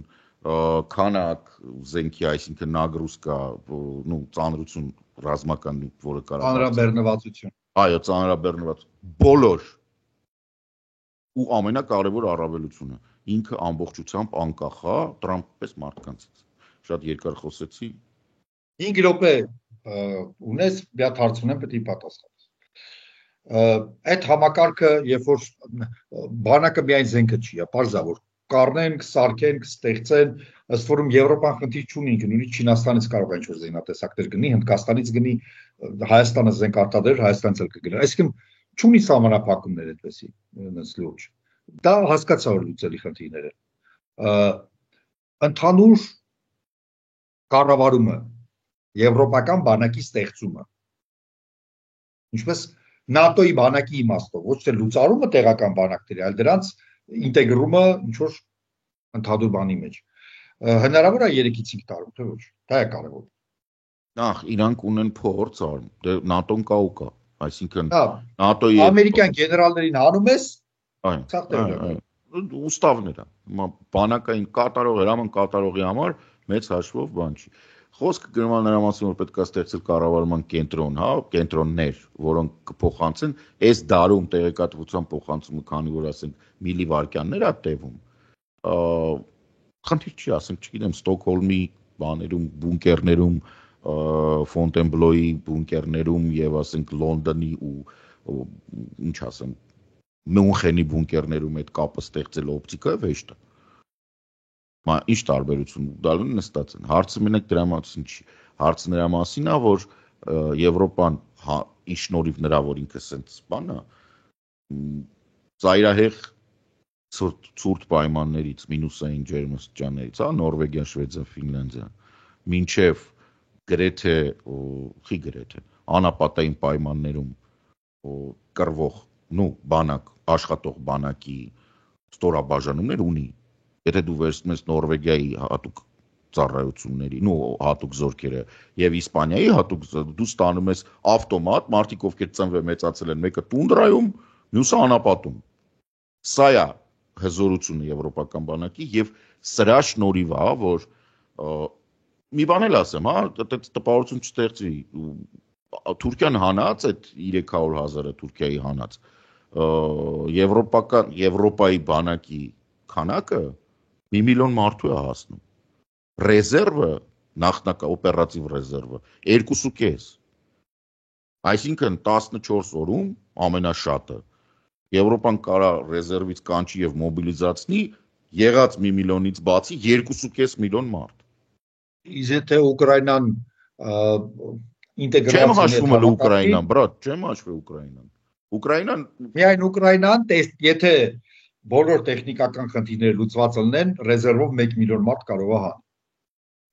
քանակ, զենքի, այսինքն նագրուսկա, ծանրություն ռազմական, որը կարող է ծանրաբեռնվածություն։ Այո, ծանրաբեռնված բոլոր ու ամենակարևոր առավելությունը ինքը ամբողջությամբ անկախ է Տրամփպես մարդկանցից։ Շատ երկար խոսեցի։ 5 րոպե ունես, մի հատ հարց ունեմ, պետք է պատասխանես։ Այդ համակարգը, երբ որ բանակը միայն զենքը չի, պարզ է որ կառնեն, կսարքեն, կստեղծեն, ըստ որում Եվրոպան խնդիր չունի, ինքը նույնիսկ Չինաստանից կարող է ինչ-որ զենատեսակներ գնի, Հնդկաստանից գնի, Հայաստանը զենք արտադրեր, Հայաստանից էլ կգնա։ Այսինքն չունի սահմանափակումներ այդպեսի լուրջ։ Դա հասկացա որ լուծելի խնդիրներ են։ Ընդհանուր կառավարումը Եվրոպական բանակի ստեղծումը։ Ինչպես ՆԱՏՕ-ի բանակի իմաստով, ոչ թե լուծարումը տեղական բանակների, այլ դրանց ինտեգրումը ինչ որ ընդհանուր բանի մեջ։ Հնարավոր է 3-ից 5 տարում, թե ոչ։ Դա է կարևոր։ Նախ իրանք ունեն փորձ, դե ՆԱՏՕ-ն կա ու կա, այսինքն Հա, ՆԱՏՕ-ի ամերիկյան գեներալներին հանում ես, այո, ցավ տեղը։ ուստավներ է։ Հիմա բանակային կատարող, հրաման կատարողի համար մեծ հաշվով բան չի։ Խոսքը գնում է նրա մասին, որ պետք է ստեղծել կառավարման կենտրոն, հա, կենտրոններ, որոնք կփոխանցեն, այս դարում տեղեկատվության փոխանցումը, քանի որ ասենք միլիվարկյաններ է տևում, խնդիր չի, ասենք, չգիտեմ, Ստոկհոլմի բաներում, բունկերներում, Ֆոնտենբլոյի բունկերներում եւ ասենք Լոնդոնի ու ինչ ասեմ, Մյունխենի բունկերներում այդ կապը ստեղծել օպտիկա վեճ է։ Մա ինչ տարբերություն դալու նստած են։ Հարցը մենակ դրա մասին չի։ Հարցը նրա մասին է, որ Եվրոպան ի շնորհիվ նրա, որ ինքը սենց բան է, ծայրահեղ ցուրտ պայմաններից, մինուսային ջերմաստիճաններից, հա, Նորվեգիա, Շվեդիա, Ֆինլանդիա, մինչև գրեթե անապատային պայմաններում կռվող բանակ, աշխատող բանակի ստորաբաժանումներ ունի։ Եթե դու վերցնում ես Նորվեգիայի հատուկ ծառայությունների, հատուկ զորքերը եւ Իսպանիայի հատուկ, դու ստանում ես ավտոմատ, մարդիկ ովքեր ծնվել մեծացել են, մեկը տունդրայում, մյուսը անապատում։ Սա է հզորությունը եվրոպական բանակի եւ սրա շնորհիվ է, որ մի բան էլ ասեմ, հա, տպավորություն չստեղծվի։ Թուրքիան հանած այդ 300,000-ը Թուրքիայի հանած Եվրոպայի բանակի քանակը 1 միլիոն մարդու է հասնում։ Ռեզերվը, նախնական օպերատիվ ռեզերվը 2.5։ Այսինքն 14 օրում ամենաշատը Եվրոպան կարա ռեզերվից կանչի եւ մոբիլիզացնի եղած 1 միլիոնից բացի 2.5 միլիոն մարդ։ Իսկ եթե Ուկրաինան ինտեգրացիա չեմ հաշվում Ուկրաինան, բրատ, չեմ հաշվում Ուկրաինան։ Ուկրաինան միայն Ուկրաինան, եթե բոլոր տեխնիկական խնդիրները լուծված լինեն, ռեզերվով 1 միլիոն մարդ կարող է հանել։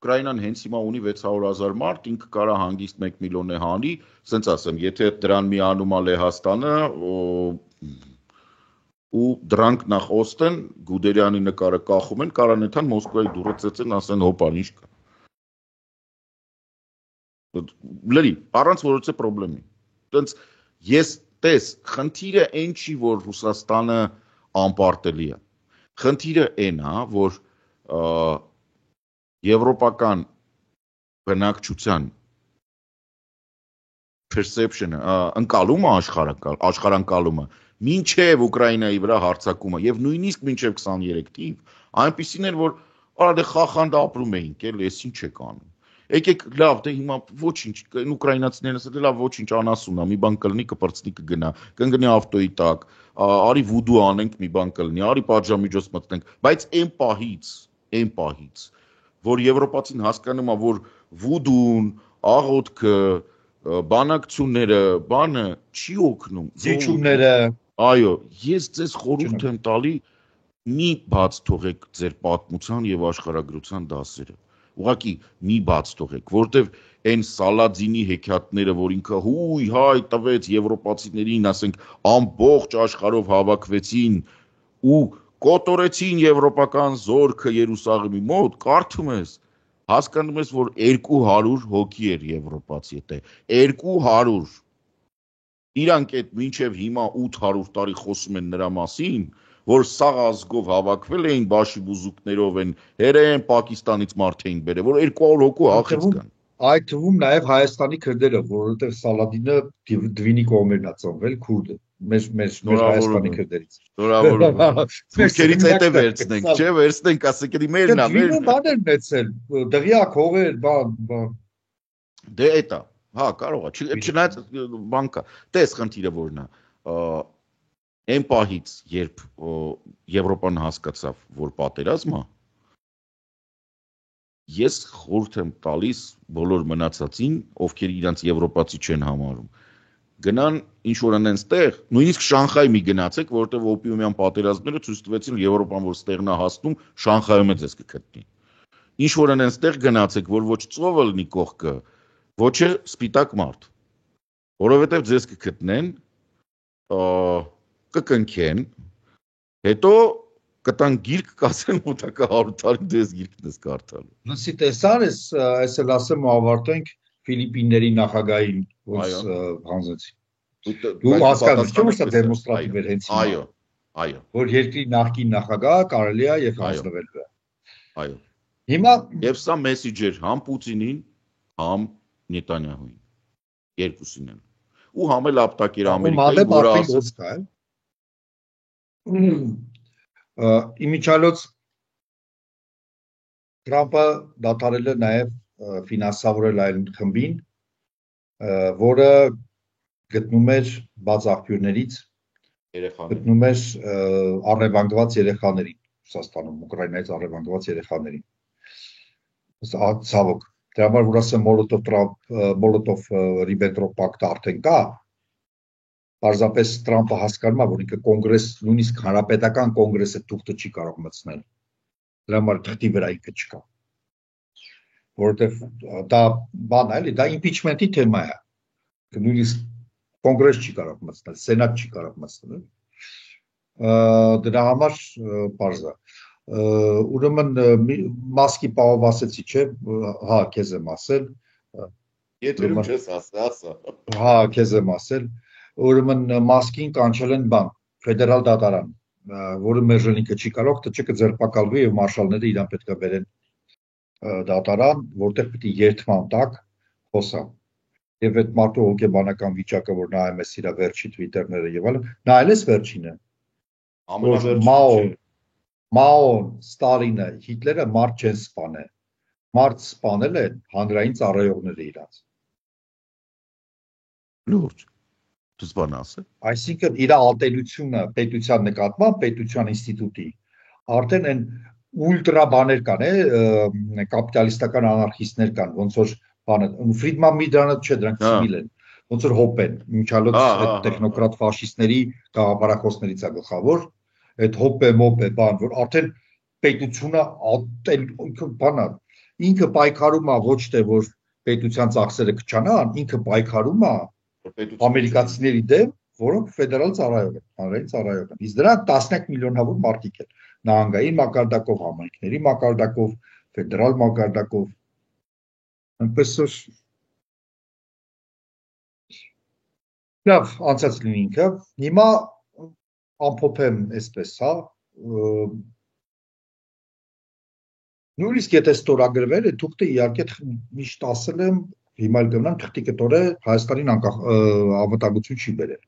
Ուկրաինան հենց հիմա ունի 600,000 մարդ, ինքը կարա հանգիստ 1 միլիոն է հանի, ասենց ասեմ, եթե դրան միանում է Լեհաստանը, ու դրանք նախ օստեն, Գուդերյանի նկարը կախում են, կարանեթան Մոսկվայի դուռը ծեծեն, ասեն հոպա, ինչ կա։ Լրի, առանց որոցե պրոբլեմի։ Տենց ես տես, խնդիրը այն չի, որ Ռուսաստանը անպարտելի է։ Խնդիրը այն է, որ եվրոպական բնակչության perception-ը, ընկալումը աշխարհանկալումը, մինչև Ուկրաինայի վրա հարձակումը եւ նույնիսկ մինչև 23 թիվ, այնպիսին էր, որ արա դե խախանդ ապրում էինք, էլ էս ինչ եք անում։ Եկեք լավ, դե հիմա ոչինչ, ուկրաինացիներն ասել լավ, ոչինչ անասուն է, մի բան կլինի, կպրծնի կգնա, կընկնի ավտոյի տակ, արի վուդու անենք, մի բան կլինի, արի պատժամիջոց մտնենք, բայց այն պահից, որ եվրոպացին հասկանում է, որ վուդուն, աղոթքը, բանակցությունները, բանը չի օգնում, զիջումները, այո, ես ձեզ խորհուրդ եմ տալի, մի բաց թողեք ձեր պատմության եւ աշխարհագրության դասերը։ Ուղղակի մի բաց թողեք, որտեվ այն Սալադինի հեքիաթները, որ ինքը հույ հայ տվեց եվրոպացիներին, ասենք, ամբողջ աշխարհով հավաքվեցին ու կոտորեցին եվրոպական զորքը Երուսաղեմի մոտ, կարդում ես, հասկանում ես, որ 200 հոգի էր եվրոպացի հետ, 200 իրանք այդ մինչև հիմա 800 տարի խոսում են նրա մասին, որ սաղ ազգով հավաքվել էին բաշի բուզուկներով են, հերեն Պակիստանից մարդ էին բերել, որ 200 հոգու ախից կան։ Այդ թվում նաև Հայաստանի քրդերը, որովհետև Սալադինը Դվինի կողմերն է ծնվել, քուրդը, մեր Հայաստանի քրդերից։ Շնորհավորում։ Թուրքերից հետ է վերցնենք, չէ, վերցնենք, ասեք, դի մերն է, Դվինը բան էր ունեցել, դղյակ հողեր, բան։ Դե էտա, հա, կարող է, չնայած բան կա։ Տես խնդիրը որն է։ Այն պահից, երբ Եվրոպան հասկացավ, որ պատերազմ է, ես խորհուրդ եմ տալիս բոլոր մնացածին, ովքեր իրանց եվրոպացի չեն համարում, գնան ինչ որ անեն ստեղ, նույնիսկ Շանխայ մի գնացեք, որտեղ օպիումյան պատերազմները ցույց տվեցին Եվրոպան, որ ստեղն է հասնում, Շանխայում է ձեզ կգտնի։ Ինչ որ անեն ստեղ գնացեք, որ ոչ ծովը լինի կողքը, Ոչ է սպիտակ մարդ, որովհետև ձեզ կգտնեն, կկնքեն, հետո կտան գիրք կասեն մոտակա 100 տարի դու ես գիրքն ես կարդալու։ Լսի տեսար ես, այս էլ ասեմ ու ավարտենք Ֆիլիպինների նախագահին, որ հանձնեցի։ Դու հասկանում ես, չէ՞ որ սա դեմոնստրատիվ էր հենց հիմա։ Այո։ Որ երկրի նախկին նախագահը կարելի է եւ հանձնվելու է։ Այո։ Հիմա եւ սա մեսեջ էր համ Պուտինին, համ Նետանյահուին, երկուսին են։ Ու համ էլ ապտակեր Ամերիկայի, որը ասել Իմիջիայլոց Թրամփը դադարել է նաև ֆինանսավորել այլ խմբին, որը գտնում էր բաց աղբյուրներից, գտնում էր առևանգված երեխաներին, Ռուսաստանում, Ուկրաինայից առևանգված երեխաներին։ Ցավոք, դրա համար որ ասեմ Մոլոտով-Ռիբենտրոպ պակտը արդեն կա, պարզապես Թրամփը հասկանում է, որ ինքը կոնգրես, նույնիսկ հանրապետական կոնգրեսը թուղթը չի կարող մտցնել։ Դրա համար թղթի վրա ինքը չկա։ Որովհետև դա բան է, էլի, դա impeachment-ի թեմա է։ Նույնիսկ կոնգրես չի կարող մտցնել, սենատ չի կարող մտցնել։ Դրա համար պարզ է։ Ուրեմն մասկի պահով ասեցի, չէ՞, հա, քեզ եմ ասել։ Եթե չես ասա։ Հա, քեզ եմ ասել։ Ուրեմն մասկին կանչել են բան, ֆեդերալ դատարան, որը մերժել ինքը չի կարող, տճը կձերբակալվի եւ մարշալները իրան պետք է բերեն դատարան, որտեղ պետք է երթման տակ խոսա։ Եվ այդ մարդու հոգեբանական վիճակը, որ նայում ես իր վերջի Twitter-ները եւ այլն, նայել ես վերջինը։ Մաոն, Ստալինը, Հիտլերը մարդ չեն սպանել։ Մարդ սպանել են հանրային ծառայողները իրանց։ Լուրջ։ Դուք բան ասել։ Այսինքն իր ալտելությունը պետության նկատմամբ պետության ինստիտուտի արդեն այն ուլտրա բաներ կան, կապիտալիստական անարխիստներ կան, ոնց որ բանը Ֆրիդման Միդրանը չէ, դրանք ցիվիլ են, ոնց որ Հոպեն, միջալոց այդ տեխնոկրատ ֆաշիստների գաղափարախոսներից է գլխավոր, այդ Հոպե բան, որ արդեն պետությունը բանա, ինքը պայքարում է ոչ թե որ պետության ծախսերը կչանան, ինքը պայքարում է ամերիկացիների դեմ, որոնք ֆեդերալ ծառայող են, հանրային ծառայող են։ Իսկ դրանք տասնյակ միլիոնավոր մարդիկ են, նահանգային մակարդակով, համայնքների մակարդակով, ֆեդերալ մակարդակով։ Այնպես որ լավ, անցած լինի ինքը։ Հիմա ամփոփեմ այսպես, հա։ Նույնիսկ եթե ստորագրվել է, թուղթը իհարկե միշտ ասել եմ, հիմա էլ կմնամ թղթի կտորը Հայաստանին անվտանգություն չի բերել։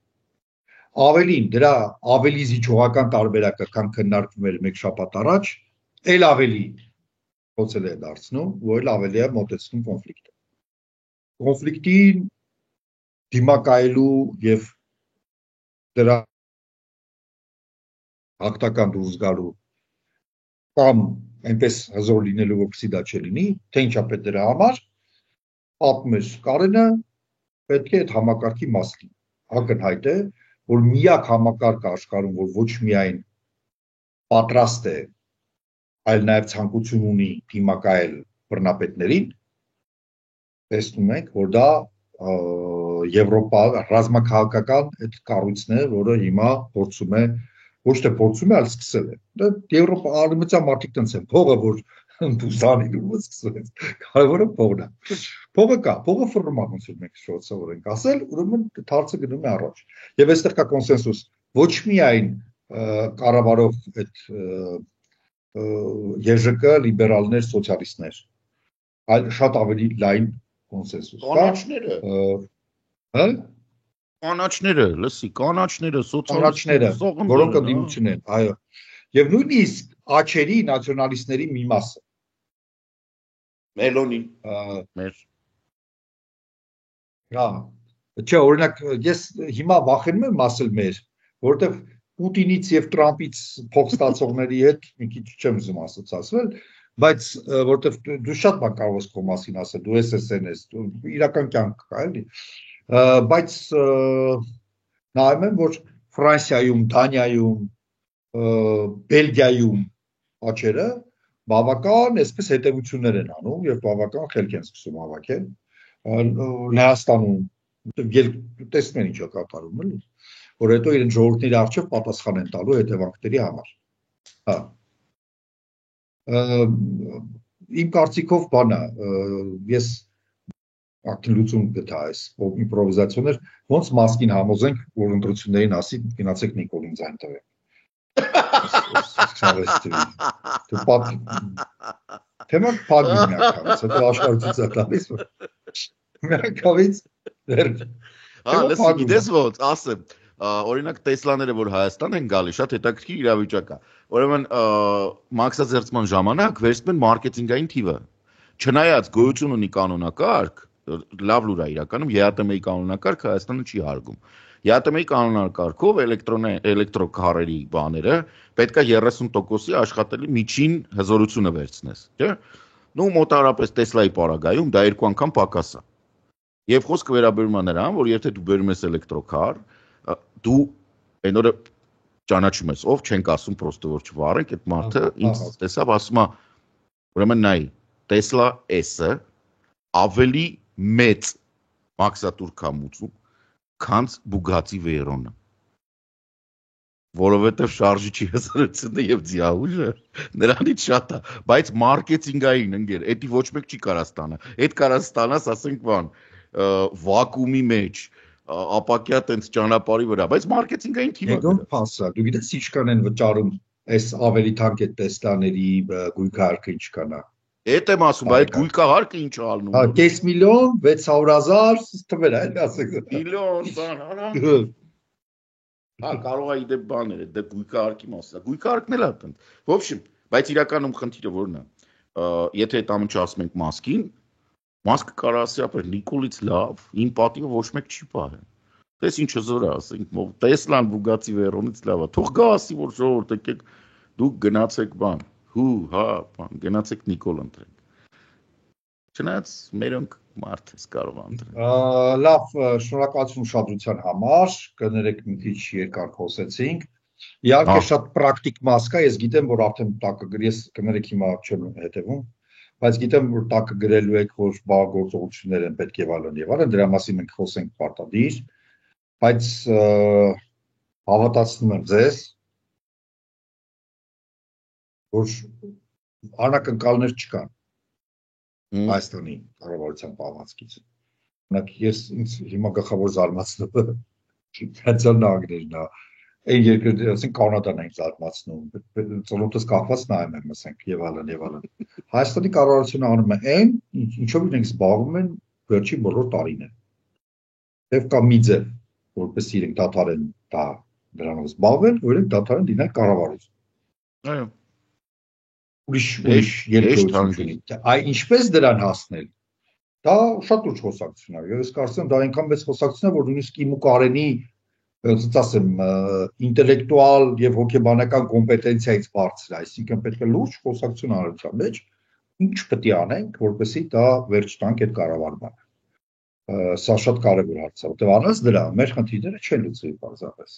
Ավելին, դրա ավելի զիջողական տարբերակը, քան քննարկվում էր մեկ շաբաթ առաջ, էլ ավելի փոխել է դարձնում, որ էլ ավելի է մոտեցնում կոնֆլիկտը։ Կոնֆլիկտին դիմակայելու եւ դրա հաղթական դուրս գալու կամ այնպես հզոր լինելու որպեսզի դա չլինի, թե ինչա պետք դրա համար, պատմում էր Կարենը, պետք է այդ համակարգի մաս լինի։ Ակնհայտ է, որ միակ համակարգը աշխարհում, որ ոչ միայն պատրաստ է, այլ նաև ցանկություն ունի դիմակայել բռնապետներին, տեսնում ենք, որ դա Եվրոպա ռազմաքաղաքական այդ կառույցն է, որը հիմա փորձում է, ոչ թե փորձում է, այլ սկսել է։ Դա Եվրոպա արևմտյան մարդիկ տենց են, փողը որ բուզանին ու սկսել են։ Կարևորը փողն է։ Փողը կա, փողը ֆռնում է, ոնց որ մենք շոյցով ենք ասել, ուրեմն դարձը գնում է առաջ։ Եվ այստեղ կա կոնսենսուս, ոչ միայն կառավարող այդ ԵԺԿ լիբերալներ, սոցիալիստներ, այլ շատ ավելի լայն կոնսենսուս կա։ Կանաչները։ Հա? Կանաչները, լսի, կանաչները, սոցիալիստները, որոնք ընդդիմություն են, այո։ Եվ նույնիսկ աչերի նացիոնալիստների մի մասը։ Մելոնի, մեր։ Հա, չէ, օրինակ, ես հիմա վախենում եմ ասել մեր, որովհետև Պուտինից եւ Տրամփից փող ստացողների հետ մի քիչ չեմ ուզում ասոցացվել, բայց որովհետև դու շատ բան կարող ես քո մասին ասել, դու SSN ես, իրական կյանք կա, էլի։ Բայց նայում եմ, որ Ֆրանսիայում, Դանիայում, Բելգիայում աչերը բավական այսպես հետևություններ են անում եւ բավական խելք են սկսում հավաքել, Լեհաստանում տեսնում են ինչ է կատարում, էլի, որ հետո իրեն ժողովրդների առջև պատասխան են տալու հետևանքների համար։ Հա։ Իմ կարծիքով բանը, ես ակտին լուծում գտա այս իմպրովիզացիոներ, ոնց Մասկին համոզենք, որ ընտրություններին ասի, գնացեք Նիկոլին ձայն տվեք։ Թեման փագի միակավից, հետո աշխարհից է տալիս, միակավից լսի, գիտես ոնց, ասեմ, օրինակ Տեսլաները, որ Հայաստան են գալի, շատ հետաքրքիր իրավիճակ է։ Ուրեմն մաքսաձերծման ժամանակ վերցնում են մարքեթինգային թիվը։ Չնայած գոյություն ունի կանոնակարգ, լավ լուր է իրականում, ԵԱՏՄ-ի կանոնակարգը Հայաստանը չի հարգում։ ԵԱՏՄ-ի կանոնակարգով էլեկտրոքարերի բաները պետք է 30%-ի աշխատելի միջին հզորությունը վերցնես, չէ՞։ Նու մոտարապես Տեսլայի պարագայում դա 2 անգամ պակաս է։ Եվ խոսքը վերաբերում է նրան, որ եթե դու բերում ես էլեկտրոքար, դու այն օրը ճանաչում ես, ով չենք ասում պրոստը որ չվարենք, այդ մարդը ինձ տեսավ, ասում է, ուրեմն նայ, Tesla S-ը ավելի մեծ մաքսատուր կամուծում, քան Bugatti Veyron-ը, որովհետև շարժիչի հզորությունը եւ ձիահուժը նրանից շատ է, բայց մարքեթինգային ընկեր, էդի ոչ մեկ չի կարա ստանա, այդ կարա ստանաս, ասենք բան, վակուումի մեջ, ապակյա տենց ճանապարհի վրա, բայց մարքեթինգային թիմը Եգոն փասա, դու գիտես ինչքան են վճարում այս ավելի թանկ է Տեսլաների գույքահարկը ինչքան է։ Էդ եմ ասում, բայց գույքահարկը ինչ է ալնում։ Հա, 5 միլիոն 600,000 թվեր է, էլի ասեք։ Միլիոն, բան, հա, կարող է իդեպ բաներ, դե գույքահարկի մասը։ Գույքահարկն էլ է տենց։ В общем, բայց իրականում խնդիրը որն է։ Եթե այդ ամենը ասում ենք Մասկին, Մասկը կարող ասի, ապա Նիկոլից լավ, իմ պատիվը ոչ մեկ չի պահել։ Տես ինչ հզոր է, ասենք, Տեսլան Bugatti Veyron-ից լավ է։ Թող գա ասի, որ ժողովուրդ եկեք, դուք գնացեք բան, հա, բան, գնացեք Նիկոլ ընտրեք։ Չնայած մերոնք մարդ ես կարող ընտրել։ Լավ, շնորհակալություն ուշադրության համար, կներեք մի քիչ երկար խոսեցինք։ Իհարկե շատ պրակտիկ մաս կա, ես գիտեմ, որ արդեն տակը ես կներեք հիմա չեմ հետևում, բայց գիտեմ, որ տակը գրելու եք, որ բաղագործողություններ են պետք եւ այլն, դրա մասին մենք խոսենք պարտադիր, բայց հավատացնում եմ ձեզ, որ անակնկալներ չկան Հայաստանի կառավարության պահվածքից։ Օրինակ ես ինձ հիմա գլխավոր զարմացնումը Ֆեդերալ նահանգներն է, այն երկրները, ասենք Կանադան են զարմացնում, ծնունդս կախված նայում եմ, ասենք եւ այլն։ Հայաստանի կառավարությունը անում է այն, ինչով իրենք զբաղվում են վերջին բոլոր տարիները։ Եվ կա մի ձև, որպես իրենք դադարեն դրանով զբաղվել, որ իրենք դադարեն լինել կառավարություն։ Այո։ Ուրիշ երկրություն։ Այ ինչպես դրան հասնել։ Դա շատ ուշ խոսակցություն է։ Ես կարծում եմ դա այնքան մեծ խոսակցություն է, որ նույնիսկ իմ ու Կարենի, ոնց ասեմ, ինտելեկտուալ եւ հոգեբանական կոմպետենցիայից բարձր է, այսինքն պետք է լուրջ խոսակցություն արարության մեջ ինչ պետք է անենք, որպեսզի դա վերջ տանք այդ կառավարմանը։ Սա շատ կարևոր հարց է, որտեղ առանց դրա մեր խնդիրները չեն լուծվի պարզապես։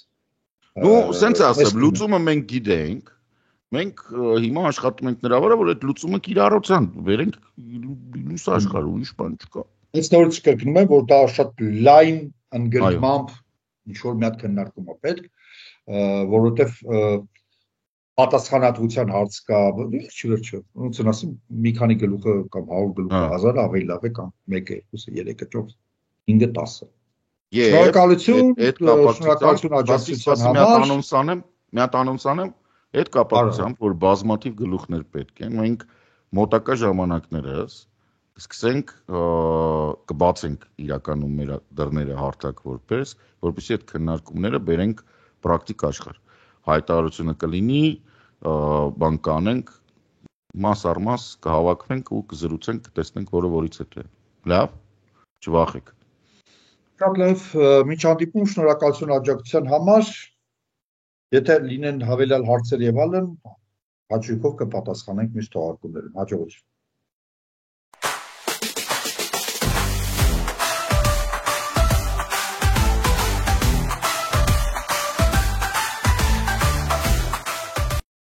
Դու սենց ասեմ, լուծումը մենք գիտենք, մենք հիմա աշխատում ենք նրա վրա, որ այդ լուծումը կիրառության վերենք լույս աշխարհ, ուրիշ բան չկա։ Այս նորից կրկնում եմ, որ դա շատ լայն ընդգրկմամբ ինչ որ մի հատ քննարկում է պետք, որովհետև պատասխանատվության հարց կա, վերջը, ոնց են ասում, մի քանի գլուխը կամ 100 գլուխը 1000 ավելի լավ է կամ 1-ը, 2-ը, 3-ը, 4-ը, 5-ը, 10-ը։ Շնորհակալություն, շնորհակալություն աջակցության համար։ Մի հատ անոնս անեմ, այդ կապակցությամբ, որ բազմաթիվ գլուխներ պետք են, մենք մոտակա ժամանակներս սկսենք կբացենք իրականում մեր դռները հարթակ որպեսզի այդ քննարկումները բերենք պրակտիկ աշխարհ։ Հայտարարությունը կլինի, բան կանենք, մաս առ մաս կհավաքվենք ու կզրուցենք, կտեսնենք որը որից հետո է։ Լավ, չվախեք։ Շատ լավ, մինչ հանդիպում, շնորհակալություն աջակցության համար։ Եթե լինեն հավելյալ հարցեր եւ այլն, հաճույքով կպատասխանենք մյուս թողարկումներում։ Հաջողություն։